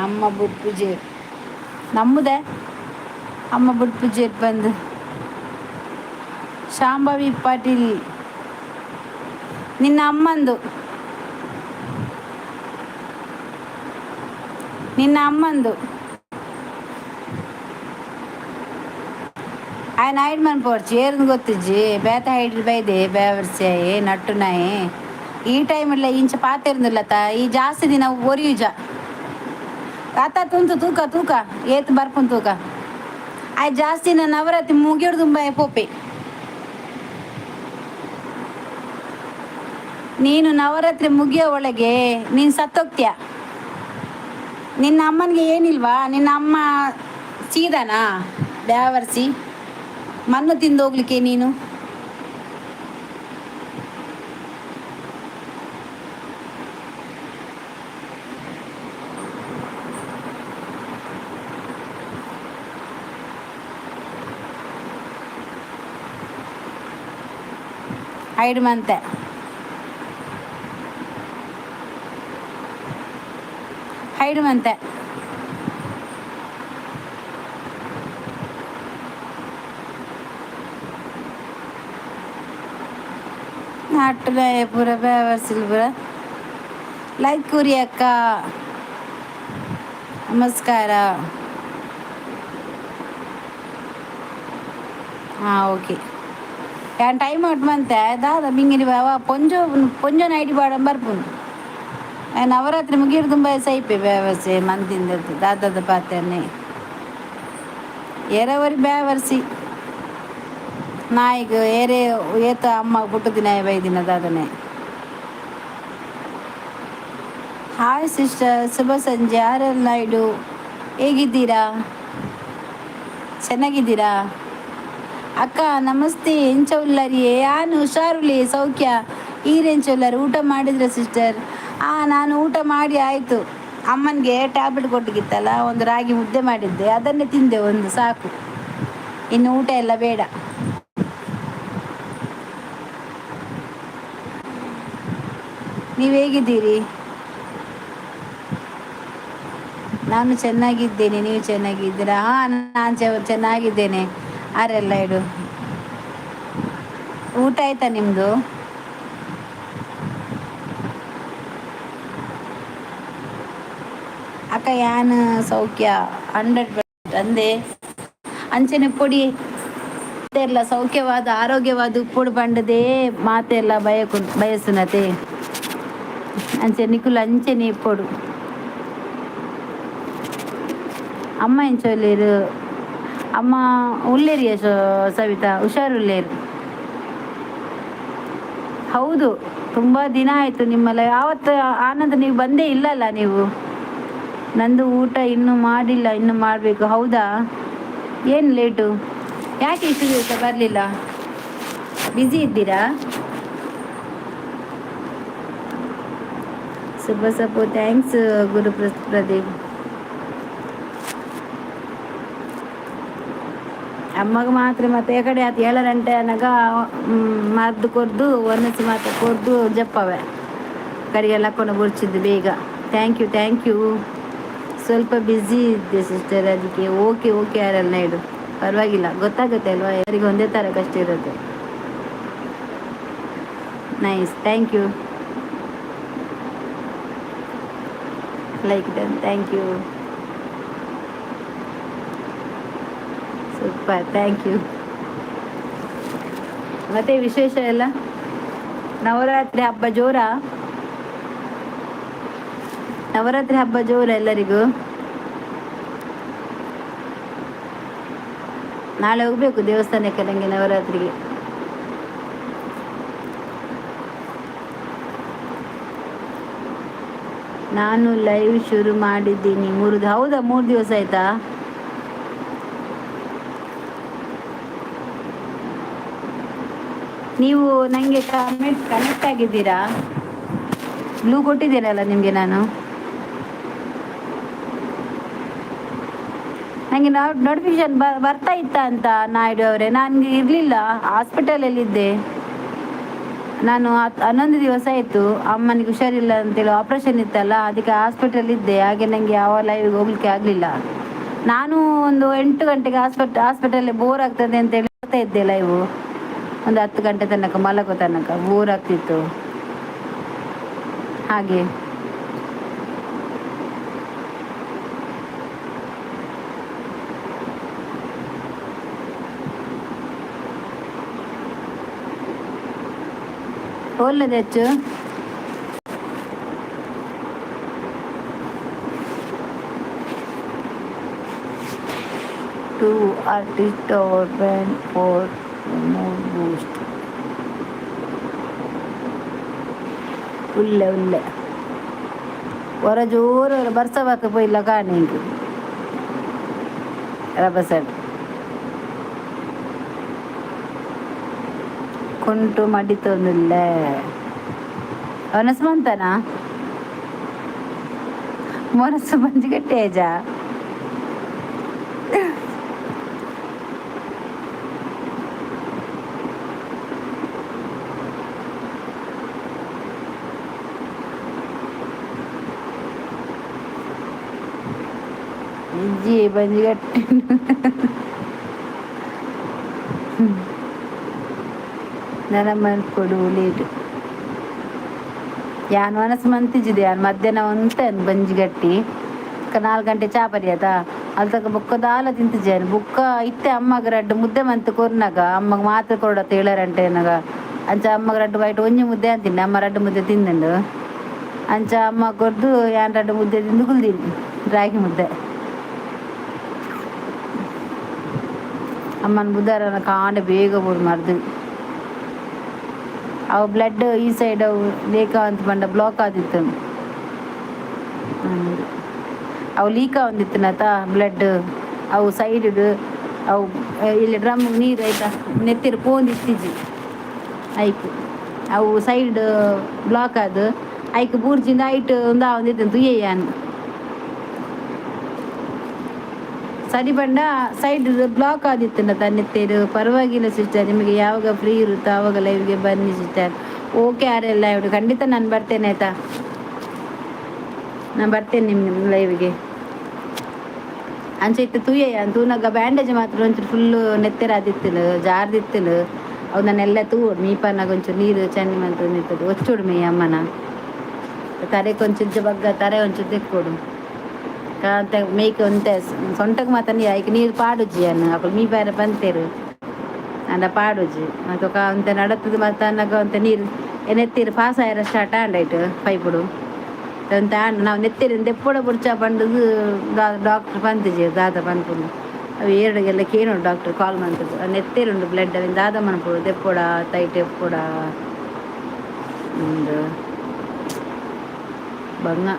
ಅಮ್ಮ ಬುಟ್ ಪೂಜೆ ನಮ್ಮದೇ ಅಮ್ಮ ಬುಟ್ ಪೂಜೆ ಬಂದು ಶಾಂಭವಿ ಪಾಟೀಲ್ ನಿನ್ನ ಅಮ್ಮಂದು ఆయన హైడ్ మనిపోవచ్చు ఏరుని ಗೊತ್ತಿಜ್ಜಿ ಬೇತ ಹೈಡ್ ಬೈದೆ ಬೇವರ್ಸೆ ನಟ್ಟು ನಾಯಿ ಈ ಟೈಮಲ್ಲ ಇಂಚ ಪಾತಿರ್ನಿಲ್ಲತ ಈ ಜಾಸ್ತಿ ದಿನ ಒರಿಯುಜ ಆತ ತುಂತು ತೂಕ ತೂಕ ಏತ್ ಬರ್ಪುನ್ ತೂಕ ಆಯ್ ಜಾಸ್ತಿ ನವರಾತ್ರಿ ಮುಗಿಯೋಡು ತುಂಬ ಪೋಪೆ ನೀನು ನವರಾತ್ರಿ ಮುಗಿಯೋ ಒಳಗೆ ನೀನು ಸತ್ತೋಗ್ತೀಯ. ನಿನ್ನ ಅಮ್ಮನಿಗೆ ಏನಿಲ್ವಾ? ನಿನ್ನ ಅಮ್ಮ ಸೀದಾನಾ ಬ್ಯಾವರ್ಸಿ ಮಣ್ಣು ತಿಂದು ಹೋಗ್ಲಿಕ್ಕೆ ನೀನು? ಹೈಡ್ ಮಂತೆ ಹೈಡ್ ಮಂತೆ ನಾಟುಲ ಪೂರ ಬೇವರ್ಸಿಲ್ ಪೂರ ಲೈಕ್ ಕುರಿ ಅಕ್ಕ ನಮಸ್ಕಾರ. ಹಾಂ ಓಕೆ ಯಾನ್ ಟೈಮ್ ಔಟ್ ಮಂತೆ ದಾದ ಮಿಂಗಿನ ಬಾವ ಪೊಂಜ ನೈಟ್ ಬಾಡ ಬರ್ಪುನು ನವರಾತ್ರಿ ಮುಗಿಯೋದು ತುಂಬ ಸೈಪೆ ಬೇವರ್ಸೆ ಮಂತಿಂದ ದಾದದ ಪಾತ್ರೆನೆ ಎರವರಿ ಬೇವರ್ಸಿ ನಾಯಿಗೆ ಏರೆ ಏತ ಅಮ್ಮ ಪುಟ್ಟು ದಿನ ಬೈದಿನ ದಾದನೆ. ಹಾಯ್ ಸಿಸ್ಟರ್, ಶುಭ ಸಂಜೆ. ಆರ್.ಎಲ್. ನಾಯ್ಡು, ಹೇಗಿದ್ದೀರಾ? ಚೆನ್ನಾಗಿದ್ದೀರಾ ಅಕ್ಕ? ನಮಸ್ತೆ. ಎಂಚ ಉಳ್ಳರಿಯೇ? ನಾನು ಹುಷಾರುಲಿ, ಸೌಖ್ಯ. ಈರೆಂಚ ಉಳ್ಳರಿ? ಊಟ ಮಾಡಿದ್ರೆ ಸಿಸ್ಟರ್? ನಾನು ಊಟ ಮಾಡಿ ಆಯಿತು. ಅಮ್ಮನಿಗೆ ಟ್ಯಾಬ್ಲೆಟ್ ಕೊಟ್ಟಿಗಿತ್ತಲ್ಲ, ಒಂದು ರಾಗಿ ಮುದ್ದೆ ಮಾಡಿದ್ದೆ, ಅದನ್ನೇ ತಿಂದೆ ಒಂದು ಸಾಕು, ಇನ್ನು ಊಟ ಎಲ್ಲ ಬೇಡ. ನೀವು ಹೇಗಿದ್ದೀರಿ? ನಾನು ಚೆನ್ನಾಗಿದ್ದೇನೆ, ನೀವು ಚೆನ್ನಾಗಿದ್ದೀರಾ? ನಾನು ಚೆನ್ನಾಗಿದ್ದೇನೆ. ಆರೆಲ್ಲ ಇಡು. ಊಟ ಆಯ್ತಾ ನಿಮ್ಮದು? ಅಕ್ಕ ಯಾನ್ ಸೌಖ್ಯ 100% ಅಂದೆ ಅಂಚನೆ ಪೊಡಿ ಎಲ್ಲ ಸೌಖ್ಯವಾದ ಆರೋಗ್ಯವಾದ ಉಪ್ಪುಡು ಬಂಡದೇ ಮಾತೆಲ್ಲ ಬಯಸುನತೆ ಅಂಚೆ ನಿಕುಲು ಅಂಚೆನೆ ಇಪ್ಪೊಡು. ಅಮ್ಮ ಎಂಚೊಲ್ಲೇರು? ಅಮ್ಮ ಉಳ್ಳೇರಿಯ ಸವಿತಾ, ಹುಷಾರುಳ್ಳೇರು. ಹೌದು, ತುಂಬ ದಿನ ಆಯಿತು ನಿಮ್ಮಲ್ಲ. ಯಾವತ್ತು ಆನಂದ ನೀವು ಬಂದೇ ಇಲ್ಲಲ್ಲ ನೀವು. ನಂದು ಊಟ ಇನ್ನೂ ಮಾಡಿಲ್ಲ, ಇನ್ನೂ ಮಾಡಬೇಕು. ಹೌದಾ? ಏನು ಲೇಟು? ಯಾಕೆ ಇಷ್ಟು ದಿವಸ ಬರಲಿಲ್ಲ? ಬ್ಯುಸಿ ಇದ್ದೀರಾ? ಶುಭ ಸಪು, ಥ್ಯಾಂಕ್ಸ್ ಗುರು ಪ್ರದೀಪ್. ಅಮ್ಮಗೆ ಮಾತ್ರ ಮತ್ತೆ ಈ ಕಡೆ ಆತು 7 ಗಂಟೆ ಅನ್ನಗ ಮದ್ದು ಕೊರ್ದು ಒನ್ನಸಿ ಮಾತ್ರ ಕೊರ್ದು ಜಪ್ಪವೆ ಕಡೆಗೆಲ್ಲ ಕೊಂಡು ಗುರ್ಚಿದ್ದು ಬೇಗ. Thank you. ಸ್ವಲ್ಪ ಬ್ಯುಸಿ ಇದ್ದೆ ಸಿಸ್ಟರ್, ಅದಕ್ಕೆ. ಓಕೆ ಯಾರೆಲ್ಲ ಇಡು, ಪರವಾಗಿಲ್ಲ, ಗೊತ್ತಾಗುತ್ತೆ ಅಲ್ವಾ, ಯಾರಿಗೆ ಒಂದೇ ಥರ ಕಷ್ಟ ಇರುತ್ತೆ. Nice, thank you. Like done, thank you. Super, thank you. ಮತ್ತೆ ವಿಶೇಷ ಎಲ್ಲ? ನವರಾತ್ರಿ ಹಬ್ಬ ಜೋರಾ? ನವರಾತ್ರಿ ಹಬ್ಬ ಜೋರ ಎಲ್ಲರಿಗೂ? ನಾಳೆ ಹೋಗ್ಬೇಕು ದೇವಸ್ಥಾನಕ್ಕೆ ನನಗೆ ನವರಾತ್ರಿಗೆ. ನಾನು ಲೈವ್ ಶುರು ಮಾಡಿದ್ದೀನಿ 3 ಹೌದಾ? 3 ದಿವಸ ಆಯ್ತಾ? ನೀವು ನನಗೆ ಕನೆಕ್ಟ್ ಆಗಿದ್ದೀರಾ? ಬ್ಲೂ ಕೊಟ್ಟಿದ್ದೀರಲ್ಲ ನಿಮಗೆ ನಾನು. ನನಗೆ ನೋಟಿಫಿಕೇಶನ್ ಬರ್ತಾ ಇತ್ತ ಅಂತ ನಾಯ್ಡು ಅವರೇ, ನನಗೆ ಇರಲಿಲ್ಲ, ಹಾಸ್ಪಿಟಲಲ್ಲಿದ್ದೆ ನಾನು. 11 ದಿವಸ ಆಯಿತು, ಅಮ್ಮನಿಗೆ ಹುಷಾರಿಲ್ಲ ಅಂತೇಳಿ ಆಪ್ರೇಷನ್ ಇತ್ತಲ್ಲ, ಅದಕ್ಕೆ ಹಾಸ್ಪಿಟಲ್ ಇದ್ದೆ. ಹಾಗೆ ನನಗೆ ಯಾವ ಲೈವ್ಗೆ ಹೋಗ್ಲಿಕ್ಕೆ ಆಗಲಿಲ್ಲ. ನಾನು ಒಂದು 8 ಗಂಟೆಗೆ ಹಾಸ್ಪಿಟಲ್ ಬೋರ್ ಆಗ್ತದೆ ಅಂತೇಳಿ ಹೋಗ್ತಾ ಇದ್ದೆ ಲೈವು. ಒಂದು 10 ಗಂಟೆ ತನಕ ಮಲಗೋ ತನಕ ಬೋರ್ ಆಗ್ತಿತ್ತು ಹಾಗೆ. ಒಳ್ಳೆದು ಹೆಚ್ಚು to artist our band for mood boost. ಉಳ್ಳೆ ಉಳ್ಳೆ ಹೊರ ಜೋರು ಬರ್ಸವಾಕ ಪೋಯಿಲ್ಲ ಕಾಣಿಂಗ್ ರಬಸಡ್ ಕೊಂಟು ಮಡಿತೊಂದಿಲ್ಲ ಅವನಸು ಮಂತನ ಮೊನಸು ಬಂಜಿಗಟ್ಟೇಜ ಇಜ್ಜಿ ಬಂಜಿಗಟ್ಟೆ ನನ್ನ ಕೊಡು ಲೇಟು ಯಾನ್ ಮನಸ್ಸು ಮಂತಿಜಿದೆ ಯಾನ್ ಮಧ್ಯಾಹ್ನ ಉಂಟನ್ ಬಂಜಿಗಟ್ಟಿ 4 ಗಂಟೆ ಚಾಪರಿ ಆತ ಅಲ್ಲಿ ತಕ ಬುಕ್ಕದ ಹಾಲ ತಿಂತಿಜಾನು ಬುಕ್ಕ ಇತ್ತೆ ಅಮ್ಮಗ ರಡ್ಡು ಮುದ್ದೆ ಮಂತ್ ಕೊರ್ನಾಗ ಅಮ್ಮಗ ಮಾತ್ರ ಕೊಡತ್ತ 7 ಗಂಟೆ ಏನಾಗ ಅಂಚ ಅಮ್ಮಗ ರಡ್ಡು ಬೈಟ್ ಒಂಜಿ ಮುದ್ದೆ ಅಂತೀನಿ. ಅಮ್ಮ ರಡ್ಡು ಮುದ್ದೆ ತಿಂದುಂಡು ಅಂಚ ಅಮ್ಮ ಕೊರ್ದು ಯಾನ್ ರಡ್ಡು ಮುದ್ದೆ ತಿಂದು ಕುಲ್ದೀನಿ ರಾಗಿ ಮುದ್ದೆ. ಅಮ್ಮನ ಬುದ್ಧಾರ ಕಾಂಡೆ ಬೇಗ ಬೋಡು ಮಾಡ್ದು ಅವು ಬ್ಲಡ್ ಈ ಸೈಡ್ ಅವು ಲೇಕ ಅಂತ ಬಂಡ ಬ್ಲಾಕ್ ಆದಿತ್ತು ಅವು ಲೀಕ ಒಂದಿತ್ತು ನತ ಬ್ಲಡ್ ಅವು ಸೈಡ್ ಅವು ಇಲ್ಲಿ ಡ್ರಮ್ ನೀರು ಆಯ್ತಾ ನೆತ್ತಿರು ಪೋಂದಿತ್ತಿಜಿ ಐಕ್ ಅವು ಸೈಡ್ ಬ್ಲಾಕ್ ಅದು ಐಕ್ ಬೂರ್ಜಿಂದ ಐಟ್ ಒಂದಿತ್ತು ತುಯ್ಯಾನು ಸರಿ ಬಂಡ ಸೈಡ್ ಬ್ಲಾಕ್ ಆದಿತ್ತು ನತ ನೆತ್ತೇರು. ಪರವಾಗಿಲ್ಲ ಸಿಸ್ಟರ್, ನಿಮಗೆ ಯಾವಾಗ ಫ್ರೀ ಇರುತ್ತೋ ಆವಾಗ ಲೈವ್ಗೆ ಬನ್ನಿ ಸಿಸ್ಟರ್. ಓಕೆ ಯಾರೆಲ್ಲ ಇವರು ಖಂಡಿತ ನಾನು ಬರ್ತೇನೆ ಆಯಿತಾ, ನಾನು ಬರ್ತೇನೆ ನಿಮ್ಮ ಲೈವ್ಗೆ. ಅಂಚೆ ಇತ್ತು ತೂಯಯ್ಯ ತೂನಾಗ ಬ್ಯಾಂಡೇಜ್ ಮಾತ್ರ ಒಂಚೂರು ಫುಲ್ಲು ನೆತ್ತೆರಾದಿತ್ತಿಲು ಜಾರ್ದಿತ್ತಿಲು ಅವು ನಾನೆಲ್ಲ ತೂಡು ಮೀಪನಾಗ ಒಂಚೂರು ನೀರು ಚನ್ನಿ ಮಂತ ನಿಂತದ್ದು ಒಚ್ಚೋಡು ಮೀ ಅಮ್ಮನ ತರೆಗೆ ಒಂಚೂರು ಬಗ್ಗ ತರೆ ಒಂಚೂರು ತೆಕ್ಕೊಡು ಕಾಂತ ಮೇಯ್ಕೆ ಒಂತೆ ಸೊಂಟಕ್ಕೆ ಮಾತಂದು ಐಕೆ ನೀರು ಪಾಡುಜಿ ಅನ್ನು ಅಪ್ಪ ಮೀ ಬೇರೆ ಬಂತೇರು ಅಂಡ ಪಾಡುಜಿ ಮತ್ತು ಅಂತೆ ನಡತದು ಮತ್ತು ಅನ್ನಗ ಅಂತ ನೀರು ನೆತ್ತಿರು ಪಾಸ್ ಆಯ್ರ ಸ್ಟಾರ್ಟ್ ಆಂಡಾಯ್ತು ಪೈಪುಡು ಅಂತ ನಾವು ನೆತ್ತಿರು ದೆಪ್ಪೊಡ ಬುಡ್ಚ ಬಂಡದು ಡಾಕ್ಟ್ರ್ ಬಂತಿಜಿ ದಾದ ಪನ್ಪುಂಡು ಅವು ಎರಡಿಗೆಲ್ಲ ಕೇಳೋಡು ಡಾಕ್ಟ್ರ್ ಕಾಲ್ ಮಾಡ್ತದ್ದು ನೆತ್ತಿರುಂಡು ಬ್ಲಡ್ ಅಲ್ಲಿಂದ ದಾದ ಮನ್ಪುಡು ದೆಪ್ಪೊಡ ತೈಟ್ ಎಪ್ಪೊಡ ಒಂದು ಬಂಗ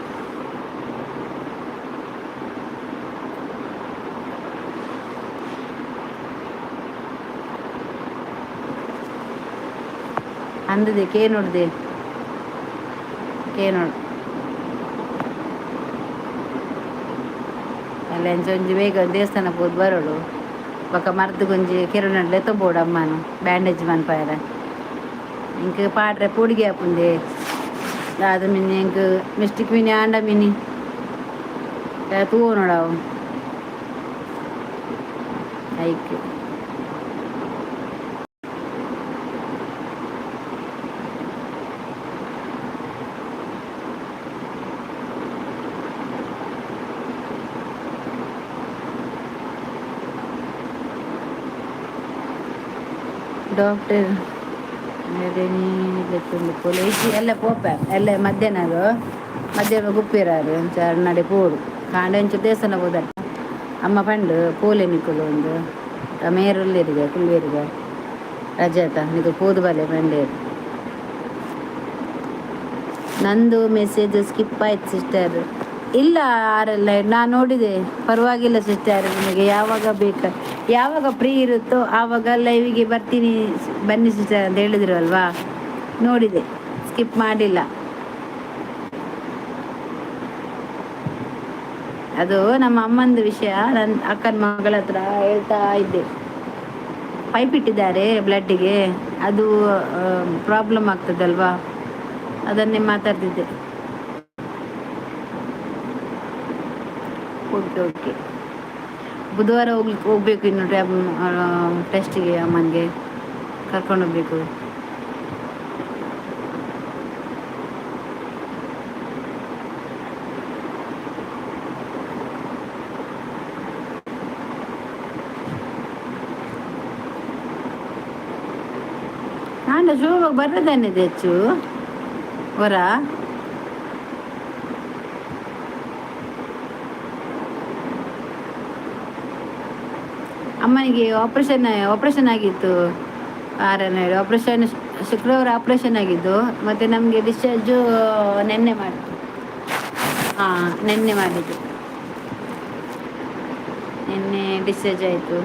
ಅಂದದೆ ಕೇನೋಡ್ದೆ ಕೇನೋಡು ಅಲ್ಲ ಒಂಜಿ ಬೇಗ ದೇವಸ್ಥಾನ ಹೋದ್ ಬರೋಳು ಬೊಕ್ಕ ಮರ್ದು ಗೊಂಜಿ ಕೆರುನಡ್ಲೆ ತೊಬೋಡು ಅಮ್ಮನು ಬ್ಯಾಂಡೇಜ್ ಮನ್ಪಾಯರ ಇಂಕ್ ಪಾಡ್ರೆ ಪುಡಿಗೆ ಹಾಪುಂದೆ ಅದು ಮಿನಿ ಇಂಕ್ ಮಿಸ್ಟಿಕ್ ಮಿನಿ ಆಂಡ ಮಿನಿ ತೂವು ನೋಡವು ಐಕ್ ಡಾಕ್ಟರ್ ಪೊಲೀಸಿ ಎಲ್ಲ ಪೋಪ ಎಲ್ಲ ಮಧ್ಯಾಹ್ನ ಗುಪ್ಪಿರಾರು ಒಂಚ ನಡೆ ಪೋಡು ಕಾಂಡೆ ಒಂಚೂರು ದೇವಸ್ಥಾನ ಹೋದ ಅಮ್ಮ ಪಂಡು ಪೋಲೆ ನಿಕ್ಕಲು ಒಂದು ಮೇರುಲ್ಲಿರಿಗೆ ಕುಲ್ವೇರಿಗೆ ರಜಾತ ನಿಕ್ಕ ಪೋದು ಬಲೆ ಪಂಡೇರು ನಂದು ಮೆಸೇಜ್ ಸ್ಕಿಪ್ ಆಯ್ತು ಸಿಸ್ಟರ್. ಇಲ್ಲ ಆರೆಲ್ಲ ನಾನು ನೋಡಿದೆ, ಪರವಾಗಿಲ್ಲ ಸಿಸ್ಟರ್. ನಿಮಗೆ ಯಾವಾಗ ಬೇಕು ಯಾವಾಗ ಫ್ರೀ ಇರುತ್ತೋ ಆವಾಗ ಲೈವಿಗೆ ಬರ್ತೀನಿ ಬನ್ನಿ ಸಿಸ್ಟರ್ ಅಂತ ಹೇಳಿದ್ರು ಅಲ್ವಾ, ನೋಡಿದೆ, ಸ್ಕಿಪ್ ಮಾಡಿಲ್ಲ. ಅದು ನಮ್ಮ ಅಮ್ಮಂದು ವಿಷಯ. ನನ್ನ ಅಕ್ಕನ ಮಗಳ ಹತ್ರ ಹೇಳ್ತಾ ಇದ್ದೆ, ಪೈಪ್ ಇಟ್ಟಿದ್ದಾರೆ ಬ್ಲಡ್ಡಿಗೆ, ಅದು ಪ್ರಾಬ್ಲಮ್ ಆಗ್ತದಲ್ವಾ, ಅದನ್ನೇ ಮಾತಾಡ್ತಿದ್ದೆ. ಓಕೆ ಓಕೆ, ಬುಧವಾರ ಹೋಗ್ಬೇಕು ಇನ್ನು ಟೆಸ್ಟಿಗೆ. ಅಮ್ಮನಿಗೆ ಕರ್ಕೊಂಡೋಗ್ಬೇಕು. ನಾನು ಶೋಭಾಗ ಬರದಾನಿದೆ ಹೆಚ್ಚು ಹೊರ. ಅಮ್ಮನಿಗೆ ಆಪ್ರೇಷನ್ ಆಗಿತ್ತು. 6ನೇ ಆಪ್ರೇಷನ್, ಶುಕ್ರವಾರ ಆಪ್ರೇಷನ್ ಆಗಿದ್ದು. ಮತ್ತು ನಮಗೆ ಡಿಸ್ಚಾರ್ಜು ನೆನ್ನೆ ಮಾಡಿದ್ದು. ಹಾಂ, ನೆನ್ನೆ ಮಾಡಿದ್ದು. ನಿನ್ನೆ ಡಿಸ್ಚಾರ್ಜ್ ಆಯಿತು.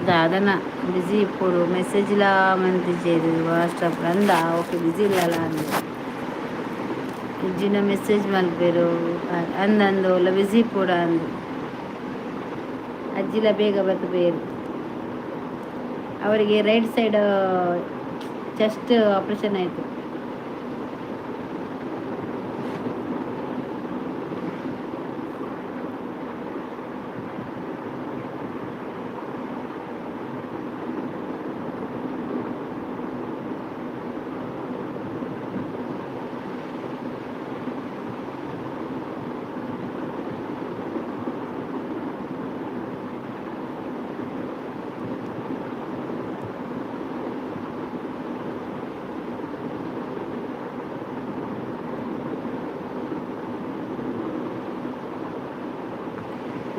దాదన బిజీ ఇప్పుడు మెసేజ్లా మంది చేయదు వాట్సాప్ అందా ఓకే బిజీ ಇಲ್ಲ ಅಂದು ಇಜ್ಜಿನ ಮೆಸೇಜ್ ಮಲ್ಪೇರು ಅಂದಂದು ಬಿಜಿ ಕೂಡ ಅಂದು ಅಜ್ಜಿಲ ಬೇಗ ಬರ್ತಬೇರು. ಅವರಿಗೆ ರೈಟ್ ಸೈಡ್ ಚೆಸ್ಟ್ ಆಪ್ರೇಷನ್ ಆಯಿತು.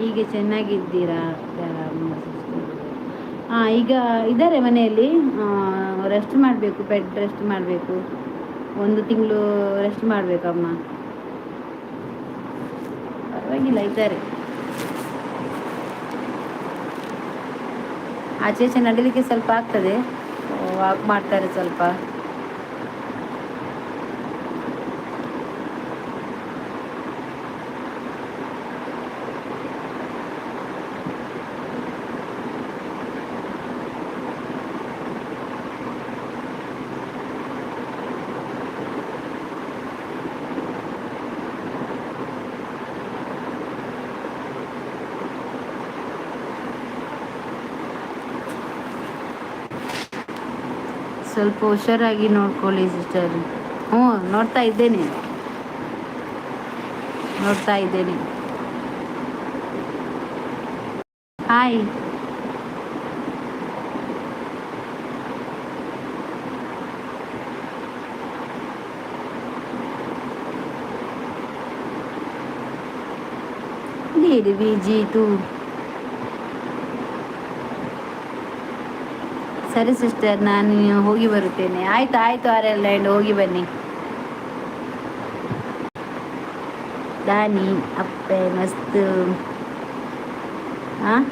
ಈಗ ಚೆನ್ನಾಗಿದ್ದೀರಾ? ಹಾಂ, ಈಗ ಇದ್ದಾರೆ ಮನೆಯಲ್ಲಿ. ರೆಸ್ಟ್ ಮಾಡಬೇಕು, ಬೆಡ್ ರೆಸ್ಟ್ ಮಾಡಬೇಕು. 1 ತಿಂಗಳು ರೆಸ್ಟ್ ಮಾಡಬೇಕಮ್ಮ. ಪರವಾಗಿಲ್ಲ, ಇದ್ದಾರೆ. ಆಚೆ ಈಚೆ ನಡೀಲಿಕ್ಕೆ ಸ್ವಲ್ಪ ಆಗ್ತದೆ, ವಾಕ್ ಮಾಡ್ತಾರೆ ಸ್ವಲ್ಪ. ಸ್ವಲ್ಪ ಹುಷಾರಾಗಿ ನೋಡ್ಕೊಳ್ಳಿ ಸಿಸ್ಟರ್. ಹ್ಞೂ, ನೋಡ್ತಾ ಇದ್ದೇನೆ. ಹಾಯ್. ಜೀತು ಸರಿ ಸಿಸ್ಟರ್, ನಾನು ಹೋಗಿ ಬರುತ್ತೇನೆ. ಆಯ್ತು ಆರೆಲ್ಲ ಹೋಗಿ ಬನ್ನಿ. ದಾನಿ ಅಪ್ಪೆ ಮಸ್ತ್. ಹಾಂ,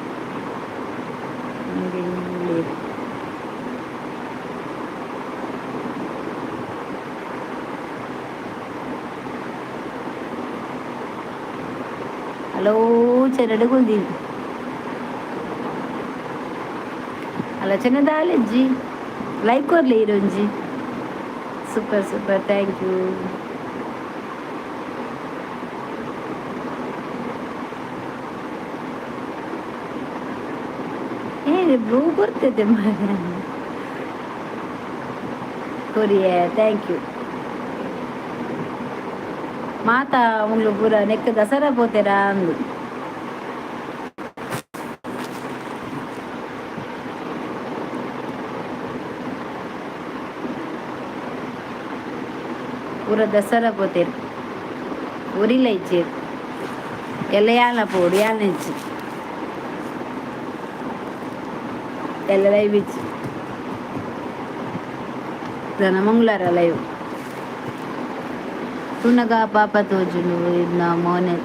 ಹಲೋ ಚೆನ್ನಡಗುಂದಿ ಅಲ್ಲ ಚೆನ್ನದಾಲಜ್ಜಿ ಲೈಕ್ ಕೊರ್ಲಿ ಇರೋಂಜಿ. Super thank you. ಬ್ಲೂ ಬರ್ತದೆ ಕೊರಿಯಾ, ಥ್ಯಾಂಕ್ ಯು. ಮಾತಾ ಮುಂಗ್ಲು ಪೂರ ನೆಕ್ ದಸರಾ ಪೋತೆರಾ ಅಂದು ಪೂರ ದಸರಾ ಪೋತೆರು ಉರಿಲ ಇಚ್ಚೇರು ಎಲ್ಲ ಯಾಲ ಪೋಡು ಯಾಲ ಇಚ್ಚಿ ಎಲ್ಲ ಲೈವ್ ಇಚ್ಚಿ ದನ ಮಂಗಳಾರ ಲೈವ್ ತುನಗ ಪಾಪ ತೋಜುನು ಇನ್ನ ಮೋನೆ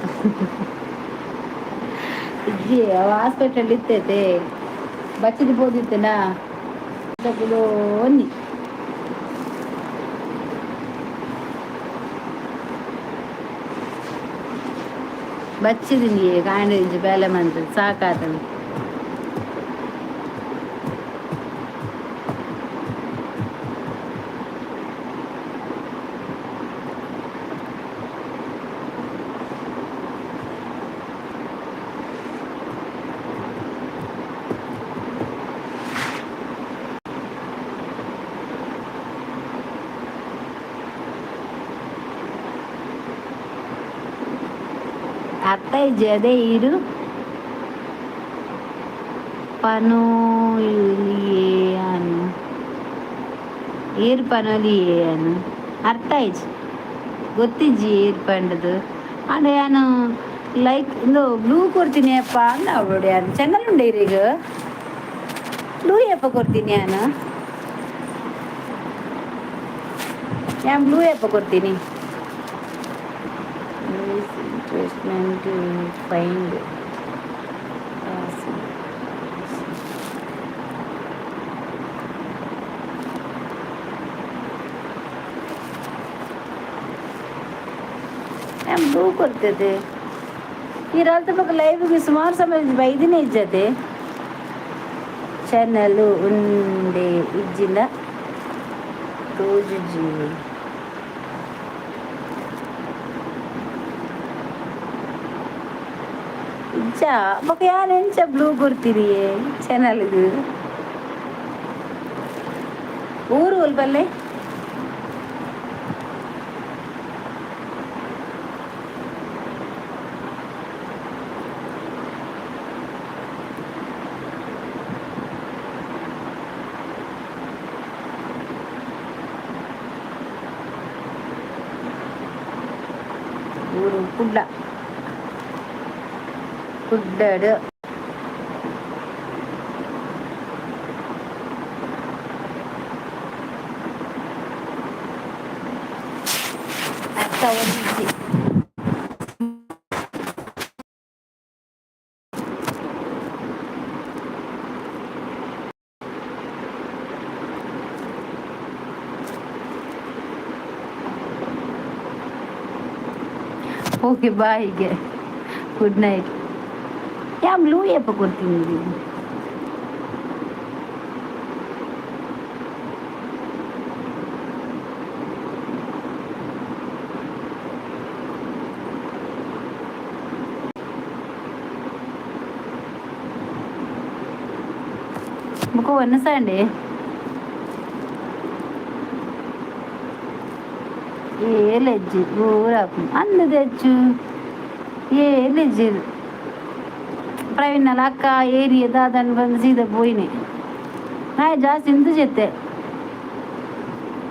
ಇಜ್ಜಿ ಅವ ಹಾಸ್ಪಿಟಲ್ ಇತ್ತೈತೆ ಬಚ್ಚಿದ ಹೋದಿತ್ತನಾ ಒನ್ನಿ ಬಚ್ಚಿದೀನಿ ಕಾಂಡ್ರಿಂಜಿ ಬೇಲೆ ಮಂತ್ ಸಾಕಾತನು. ಅತ್ತ ಅದೇ ಇರು ಪನೋಲಿಯೇನು ಏರ್ ಪನೋಲಿಯೇನು ಅರ್ಥ ಆಯ್ತು ಗೊತ್ತಿಜ್ಜಿ ಏರ್ ಪಂಡದು ಅಂಡ್ ನಾನು ಲೈಕ್ ಇಂದು ಬ್ಲೂ ಕೊಡ್ತೀನಿ ಅಪ್ಪ ಅಂದ ಅವಡು ಯಾನು ಚೆಂದ ಈಗ ಬ್ಲೂ ಯಪ್ಪ ಕೊಡ್ತೀನಿ ഞാൻ ಬ್ಲೂ ಯಪ್ಪ ಕೊಡ್ತೀನಿ ಇಂಟ್ರೆಸ್ಟ್ಮೆಂಟ್ ಫೈಂಡ್ ഞാൻ ಬ್ಲೂ ಕೊಡ್ತದೆ ಈ ರಾತ್ರಿ ಪಕ್ಕ ಲೈವ್ಗೆ ಸುಮಾರು ಸಮಯ ಬೈದಿನೇ ಇಜ್ಜತೆ ಚಾನಲ್ ಉಂಡೆ ಇಜ್ಜಿಂದ రోజు ಇಜ್ಜ ಬೊಕ ಯಾನ್ ಎಂಚ ಬ್ಲೂ ಕೊಡ್ತೀರಿ ಚಾನಲ್ಗೆ ಊರು ಒಲ್ಬಲ್ಲೆ ಊರು ಕುಡ್ಡಡು ಅತ್ತ ಒಂದಿಜ್ಜಿ ಓಕೆ ಬಾಯಿಗೆ ಗುಡ್ ನೈಟ್ ಯಾ ಬ್ಲೂ ಯಪ್ಪ ಕೊಡ್ತೀನಿ ಮುಖ ಒನ್ನಸಂಡೆ ఏలెజ్జి ఊరాకు అందు తెచ్చు ఏలెజ్జి ಪ್ರವೀಣ್ ಅಕ್ಕ ಏರಿ ದಾದನ್ ಬಂದು ಸೀದಾ ಪೋಯಿನಿ ನಾಯಿ ಜಾಸ್ತಿ ಇಂದು ಜೊತೆ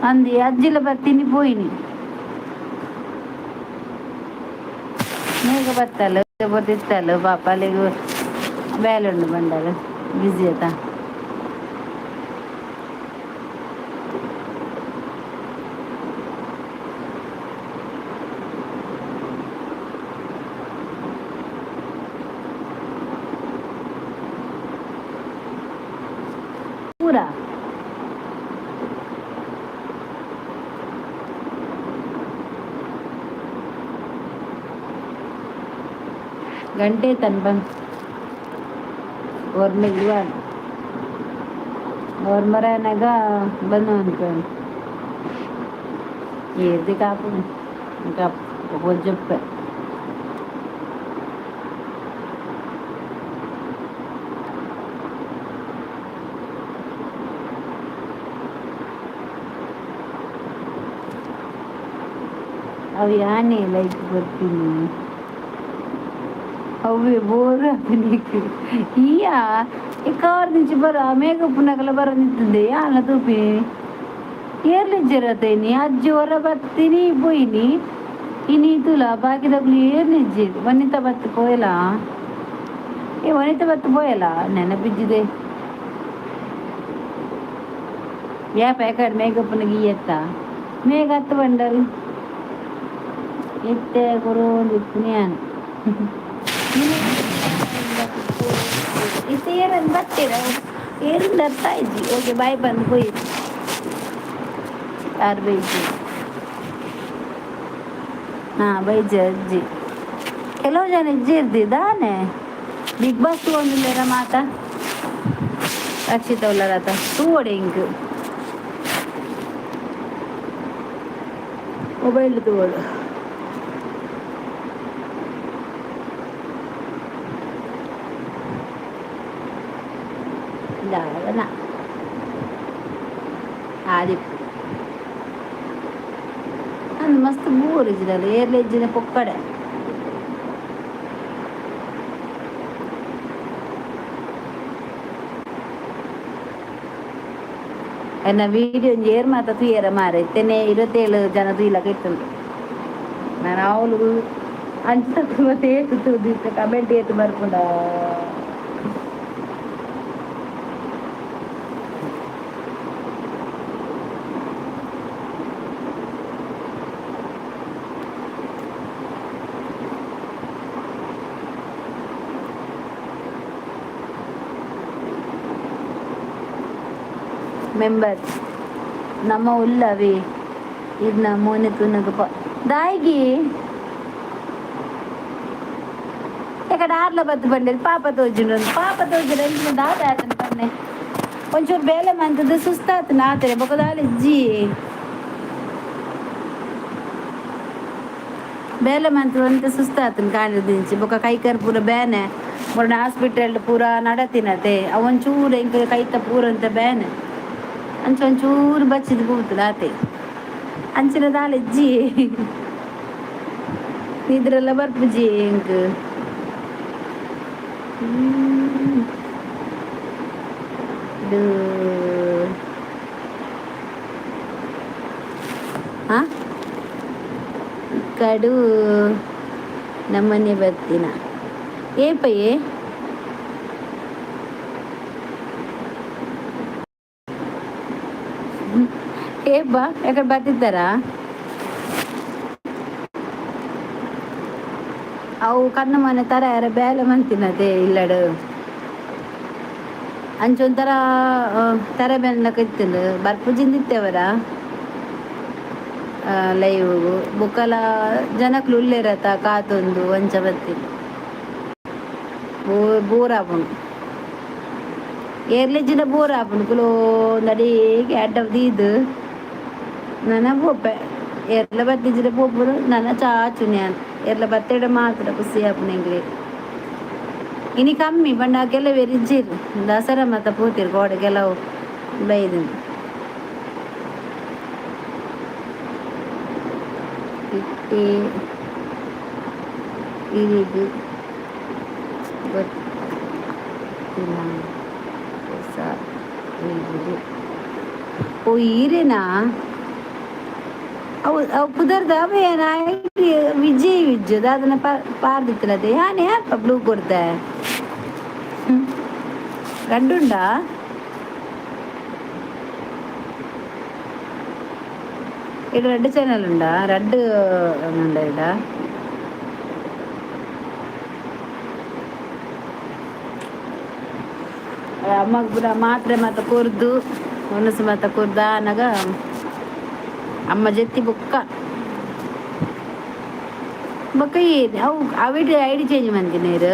ಅಂದಿ ಅಜ್ಜಿಲ ಬರ್ತೀನಿ ಪೋಯಿನಿ ಮೇಘ ಬತ್ತಲ್ಲ ಬರ್ತಿತ್ತಲ್ಲ ಪಾಪ ಅಲ್ಲಿಗೆ ಬೇಲೆ ಉಂಡು ಬಂಡಾಗ ಬಿಸಿ ಆಯ್ತಾ ಪೂರ ಗಂಟೆ ತನ್ ಬಂದು ಅವ್ರ ಮೆಲ್ವ ಅವ್ರ ಮರನಾಗ ಬಂದು ಅನ್ಕೊಂಡು ಏದಿ ಕಾಪು ಕೊಜ್ಜಪ್ಪೆ ಅವು ಯಾನೇ ಲೈಕ್ ಬರ್ತೀನಿ అవి బోరు నీకు ఇయ్యా కారు నుంచి బర మేకప్ నగల బర నింటుంది అలా తూపి ఏర్లు జరుగుతాయి అజ్జి వర బత్తిని పోయిని ఈ నీతుల బాకి డబ్బులు ఏర్లు ఇచ్చేది వనిత బత్తి పోయేలా ఏ వనిత బత్తి పోయేలా నెనపిచ్చిదే యా ప్యాకెట్ మేకప్ గీయత్తా మేకత్త ಬಂಡರು ಎತ್ತೆ ಕೊರೋ ದಿಕ್ಕುನಿ ನಾನು ಇದು ಏರನ್ನು ಬರ್ತೀರ ಏರಿಂದ ಅರ್ಥ ಇದ್ದಿ ಓಕೆ ಬಾಯ್ ಬಂದು ಹೋಯ್ ಯಾರು ಬೈಜಿ ಹಾಂ ಬೈಜಿ ಅಜ್ಜಿ ಕೆಲವು ಜನ ಇದ್ದಾನೆ ಬಿಗ್ ಬಾಸ್ ತಗೊಂಡಿಲ್ಲ ಮಾತ ರಕ್ಷಿತ ಉಲ್ಲರತ ತೂವಡೆ ಇಂಕ್ ಮೊಬೈಲ್ ತೂವಡು ದಾವನ ಆದಿಪ್ಪು ಅಂದ್ ಮಸ್ತ್ ಬೋರ್ ಇಜ್ಜಲ್ಲ ಏರ್ಲ ಇಜ್ಜಿನ ಪೊಕ್ಕಡೆ ಎನ್ನ ವೀಡಿಯೋ ಏರ್ ಮಾತ ತೂಯರ ಮಾರೆ ಇತ್ತೇನೆ 27 ಜನ ತೂಯಿಲಕ ಇತ್ತುಂಟು ನಾನು ಅವಳು ಅಂಚು ಮತ್ತೆ ಏತು ತೂದಿತ್ತು ಕಮೆಂಟ್ ಏತು ಬರ್ಕೊಂಡ ಮೆಂಬರ್ ನಮ್ಮ ಉಲ್ಲವಿ ಇದನ್ನ ಮೋನೆ ತುನಗಪ್ಪ ದಾಯಿಗಿ ಯಾಕಡೆ ಆರ್ಲ ಬತ್ತು ಬಂದಿದ್ದು ಪಾಪ ತೋಜಿನ ದಾದಾತನ ಪನ್ನೆ ಒಂಚೂರು ಬೇಲೆ ಮಂತದ್ದು ಸುಸ್ತಾತನ ಆತರೆ ಬೊಕದಾಲಿ ಇಜ್ಜಿ ಬೇಲೆ ಮಂತ ಅಂತ ಸುಸ್ತಾತನ ಕಾಣಿದಿಂಚಿ ಬೊಕ ಕೈಕರ್ ಪೂರ ಬೇನೆ ಮೊನ್ನೆ ಹಾಸ್ಪಿಟಲ್ ಪೂರ ನಡತಿನತೆ ಅವೊಂಚೂರು ಇಂಕ ಕೈತ ಪೂರ ಅಂತ ಬೇನೆ ಒಂಚೂರು ಬಚ್ಚಿದ್ ಕೂತದ ಆತೆ ಅಂಚಿನ ದಾಳಿಜ್ಜಿ ಇದ್ರೆಲ್ಲ ಬರ್ಪುಜಿ ಇಂಕ್ ಇದು ಕಡು ನಮ್ಮನೆ ಬರ್ತೀನ ಏಪಯ್ಯೇ ಏಬ್ಬಾ ಯಾಕಡೆ ಬರ್ತಿದ್ದಾರಾ ಅವು ಕನ್ನ ಮನೆ ತರ ಯಾರ ಬೇಲೆ ಮಂತಿನದೆ ಇಲ್ಲಡು ಅಂಚೊಂಥರ ತರ ಬೆನ್ನಕ ಇತ್ತಲು ಬರ್ಪುಜಿಂದಿತ್ತೇವರ ಲೈವ್ ಬುಕ್ಕಲ ಜನಕ್ಲು ಉಲ್ಲೇರತ ಕಾತೊಂದು ಅಂಚ ಬತ್ತಿಲ್ಲ ಬೋರ್ ಆಪುಂಡು ಏರ್ಲೆಜ್ಜಿನ ಬೋರ್ ಆಪುಂಡು ಕುಲೋ ನಡಿಗೆ ಅಡ್ಡ ದೀದು ನನ್ನ ಪೋಪೆ ಎರ್ಲ ಬತ್ತಿಜ್ಜಿನ ಪೋಪುಡು ನನ್ನ ಚಾಚುನೆ ಅಂತ ಎರ್ಲ ಬತ್ತೆಡೆ ಮಾತ್ರ ಖುಷಿ ಆಪುನೆಂಗ್ಲಿ ಇನಿ ಕಮ್ಮಿ ಬಂಡ ಕೆಲವೇ ರಿಜ್ಜಿರು ದಸರಾ ಮತ್ತ ಪೂತಿರು ಗೋಡೆ ಕೆಲವು ಬೈದು ಇಟ್ಟಿ ಇರಿದು ಗೊತ್ತಿಲ್ಲ ಹೊಸ ಓ ಈರೇನಾ ಅವು ಅವು ಕುದರ್ದ ಅವೇನ ವಿಜಯ್ ವಿಜ್ಜದ ಅದನ್ನ ಪಾರ್ದಿತ್ತಲದೆ ಯಾನೇ ಯಾಪ ಬ್ಲೂ ಕೊಡ್ತೆ ಗಂಡುಂಡಾ ఇక్కడ 2 ఛానల్ ఉండా 2 ఉండా ఇక్కడ ಅಮ್ಮಗ್ ಪುರ ಮಾತ್ರೆ ಮಾತ ಕೊರ್ದು ಒನಸು ಮಾತ ಕೊರ್ದ ಅನ್ನಗ ಅಮ್ಮ ಜೆತ್ತಿ ಬೊಕ್ಕ ಬೊಕ್ಕ ಅವು ಅವಿಡ ಐಡಿ ಚೇಂಜ್ ಮಂತಿ ನೀರು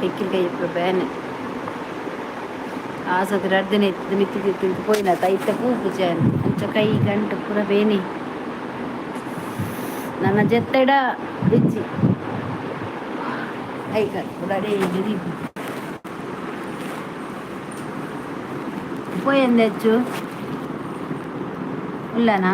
ఎక్కిరికాయ ఇప్పుడు బేనే ఆసది రడ్డనే మిత్తి తిరిగిపోయిన తైత పూపు చేయను కొంచెం కై గంట పూర ಬೇನಿ ನನ್ನ ಜೆತ್ತಡ ಇಜ್ಜಿ ಐಕ ಪುರಡೆ ಇಜ್ಜಿ పోయింది ಹೆಚ್ಚು ಇಲ್ಲನಾ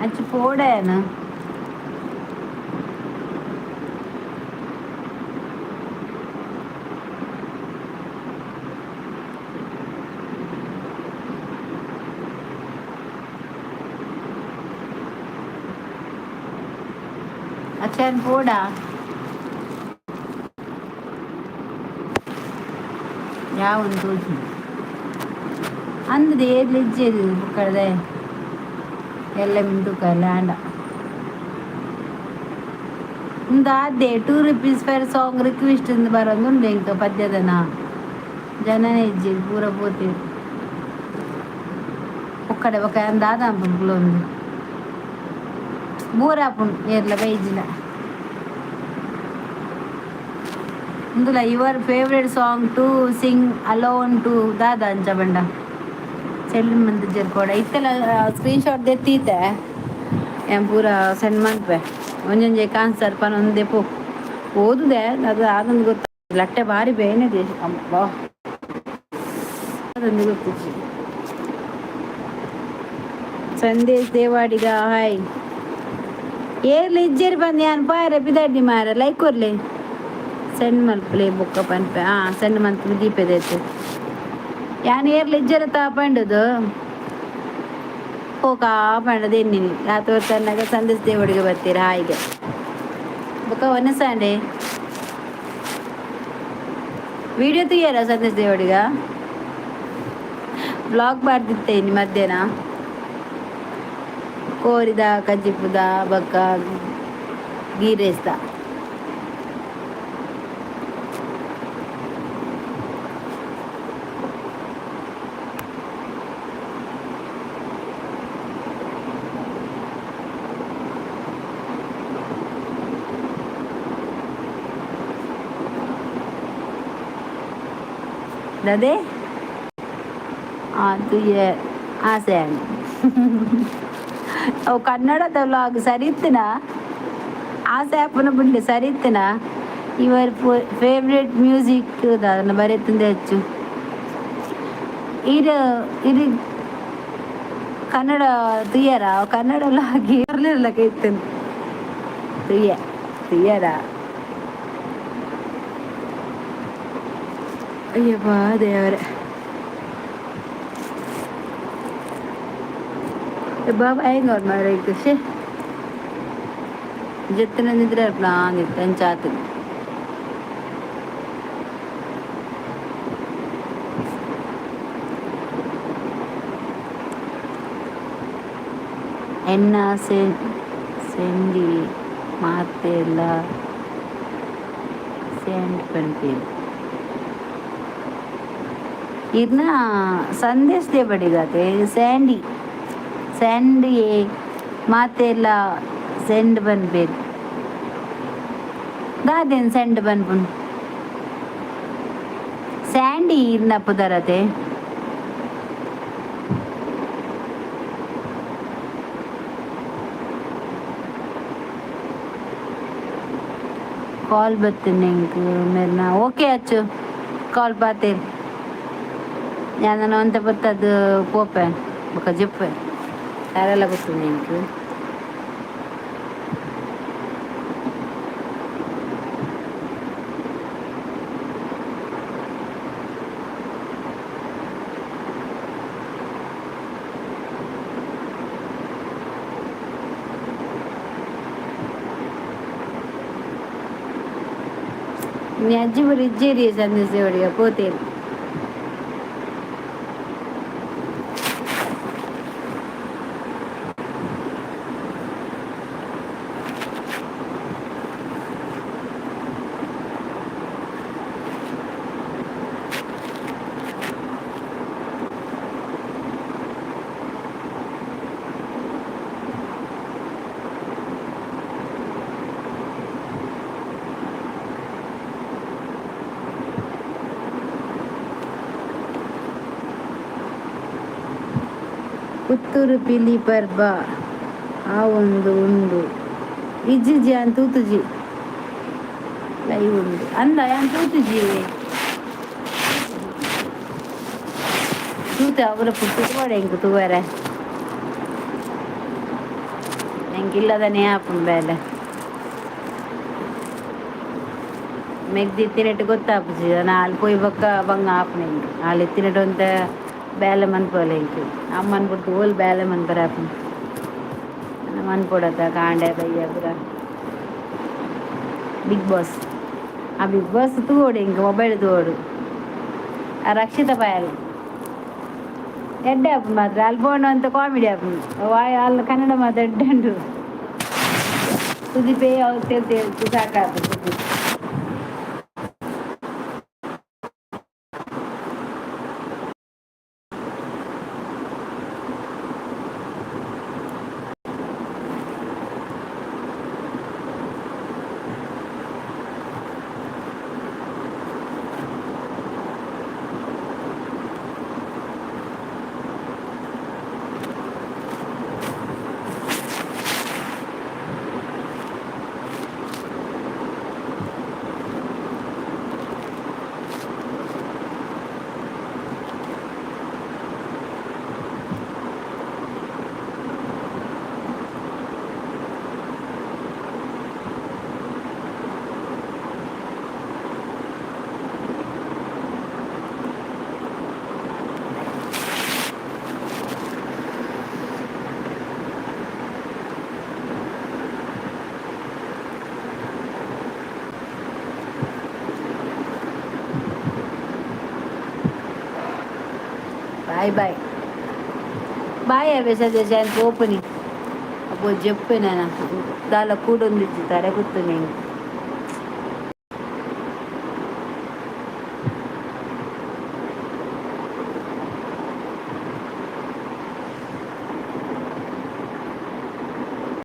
ಅಚ್ಚ ಪೋಡೇನು ಅಚ್ಚನ್ ಪೋಡ ಯಾವೊಂದು ತೋಜಿ ಅಂದದು ಏದ್ಲು ಇಜ್ಜೇದು ಬುಕ್ಕಳದೆ ಎಲ್ಲ ಮಿಂಟುಕ ಲ್ಯಾಂಡ ಅದೇ ₹2 ಪರ್ ಸಾಂಗ್ ರಿಕ್ವೆಸ್ಟ್ ಬರೋದು ಇಂಕ ಪದ್ಯದನ ಜನನೇ ಇಜ್ಜಿ ಪೂರ ಪೋತಿ ಒಕ್ಕಡೆ ಒಕ್ಕ ಅಂದಾದ ಒಂದು ಬೂರಾಪುಣ್ ಏರ್ಲ ಬೈಜಿನ ಇಂದುಲ your favourite song to sing alone to ದಾದ ಅಂಚ ಬಂಡ ಚೆಲ್ಲಿ ಮಂದಿ ಜರ್ಕೋಡ ಇತ್ತೆಲ್ಲ ಸ್ಕ್ರೀನ್ ಶಾಟ್ ಎತ್ತೀತೆ ಏನು ಪೂರ ಸೆಂಡ್ ಮಾಡ್ಪೆ ಒಂಜೊಂಜೆ ಕಾನ್ಸರ್ ಪನ ಒಂದೇ ಓದುದೆ ಅದು ಅದೊಂದು ಗೊತ್ತ ಲಟ್ಟೆ ಭಾರಿ ಬೇನೆದೆ ಅಮ್ಮ ಅದೊಂದು ಗೊತ್ತಿತ್ತು ಸಂದೇಶ್ ದೇವಾಡಿಗ ಹಾಯ್ ಏರ್ಲಿ ಇಜ್ಜೇರಿ ಬಂದು ಯಾನ್ ಪಾಯರ ಬಿದಾಡಿ ಮಾರ ಲೈಕ್ ಕೊರ್ಲಿ ಸೆಂಡ್ ಮಲ್ಪಲೆ ಬೊಕ್ಕ ಪನ್ಪೆ ಸೆಂಡ್ ಮಲ್ಪಲೆ ದೀಪದೈತೆ ಯಾನ್ ಏರ್ಲಿ ಇಜ್ಜರ ಪಂಡದು ಹೋಗಾ ಪಂಡದು ಎನ್ನಿನಿ ರಾತ್ರಿ ತನ್ನಾಗ ಸಂದೇಶ್ ದೇವಾಡಿಗೆ ಬರ್ತೀರ ಹಾಯಿಗೆ ಬೊಕ್ಕ ಒನ್ನೆ ಸಂಡೆ ವಿಡಿಯೋ ತೆಗಿಯಾರ ಸಂದೇಶ್ ದೇವಾಡಿಗ ಬ್ಲಾಗ್ ಮಾಡ್ತಿತ್ತೇನಿ ಮಧ್ಯಾಹ್ನ ಕೋರಿದ ಕಜ್ಜಿಪುದ ಬಕ್ಕ ಗೀರೇಸ್ದ ಅದೇ ಅದು ಆಸೆ ಅವು ಕನ್ನಡದ ವ್ಲಾಗ್ ಸರಿ ಇತ್ತಿನ ಆಸೆ ಆ್ಯಪನ್ನು ಬಿಡಲಿ ಸರಿ ಇತ್ತಿನ ಯುವರ್ ಫೇವ್ರೆಟ್ ಮ್ಯೂಸಿಕ್ ಅದನ್ನು ಬರೀತಿಂದ ಹೆಚ್ಚು ಇದು ಕನ್ನಡ ತುಯ್ಯರ ಕನ್ನಡ ವ್ಲಾಗ್ ಇರಲಿಲ್ಲ ಕೈತನು ತುಯ್ಯರ ಅಯ್ಯಪ್ಪ ದೇವರೇ ಬಾಬಾ ಹೆಂಗೆ ಅವ್ರು ಮಾರ ಖುಷಿ ಜೊತೆನಿದ್ರೆ ಪ್ಲಾನ್ ಇತ್ತು ಹೆಂಚಾತು ಎನ್ನ ಸೆಂಡಿ ಮಾತೆಲ್ಲ ಸೆಂಡ್ ಪಂಪೇರು ಇರ್ನ ಸಂದೇಶ್ ದೇವಡಿಗತೆ ಸ್ಯಾಂಡಿ ಮಾತೆಲ್ಲ ಸೆಂಡ್ ಬನ್ಬೇಕು ದಾದೇನು ಸೆಂಡ್ ಬನ್ಪುನ್ ಸ್ಯಾಂಡಿ ಇರ್ನ ಪುದರತೆ ಕಾಲ್ ಬರ್ತೇನೆ ಮೇರ್ನ ಓಕೆ ಅಚ್ಚು ಕಾಲ್ ಪಾತೇರು ನಾನು ಅಂತ ಬರ್ತದು ಪೋಪೆ ಬೊಕ್ಕ ಜಿಪ್ಪೆ ಯಾರೆಲ್ಲ ಗೊತ್ತು ನಿಂಗೆ ನೀ ಅಜ್ಜಿ ಬರೀ ಇಜ್ಜೇರಿ ಸಂದೇಶ ಹೊಡಿಗ ಪೋತೇರಿ ಪುತ್ತೂರು ಪಿಲಿ ಪರ್ಬ ಆ ಒಂದು ಉಂಡು ಇಜ್ಜಿಜಿ ಅಂತ ತೂತುಜಿ ಲೈವ್ ಉಂಡು ಅಂದ ಯಾನ್ ತೂತುಜಿ ತೂತ ಅವರ ಪುಟ್ಟು ತೋಡೆ ಹೆಂಗೆ ತೂವರೆ ಎಂಗಿಲ್ಲದನೇ ಆಪುಂಡು ಬೇಲೆ ಮೆಗ್ದಿ ಎತ್ತಿನಟ್ಟು ಗೊತ್ತಾಪುಜಿ ನಾಲ್ ಪೋಯಿ ಬೊಕ್ಕ ಬಂಗ ಆಪುನೆ ನಾಲ್ ಎತ್ತಿನಟ್ಟು ಅಂತ ಬೇಲೆ ಮನ್ಪೊಲೆ ಇಂಕ್ ಅಮ್ಮನ್ ಬಿಟ್ಟು ಓಲ್ ಬೇಲೆ ಮನ್ಪರೆ ಆಪುಂಡು ಮನ್ಪೊಡತ ಕಾಂಡೆ ಬಯ್ಯ ಪೂರ ಬಿಗ್ ಬಾಸ್ ಆ ಬಿಗ್ ಬಾಸ್ ತೂವೋಡು ಇಂಕ್ ಮೊಬೈಲ್ ತೂವೋಡು ಆ ರಕ್ಷಿತ ಪಾಯಲ್ ಎಡ್ಡೆ ಆಪುಂಡು ಮಾತ್ರ ಅಲ್ಲಿ ಬೋಂಡು ಅಂತ ಕಾಮಿಡಿ ಆಪುಂಡು ವಾಯ್ ಅಲ್ಲಿ ಕನ್ನಡ ಮಾತು ಎಡ್ಡೆ ಉಂಡು ಸುದೀಪೇ ಅವ್ರು ತೇಲ್ತು ಸಾಕಾಪು ಸುದೀಪ್ బాయ్ బాయ్ బాయ్ వేసే ఓపెనింగ్ అప్పుడు చెప్పు నేను దానిలో కూడా ఉంది తడే కూర్చుని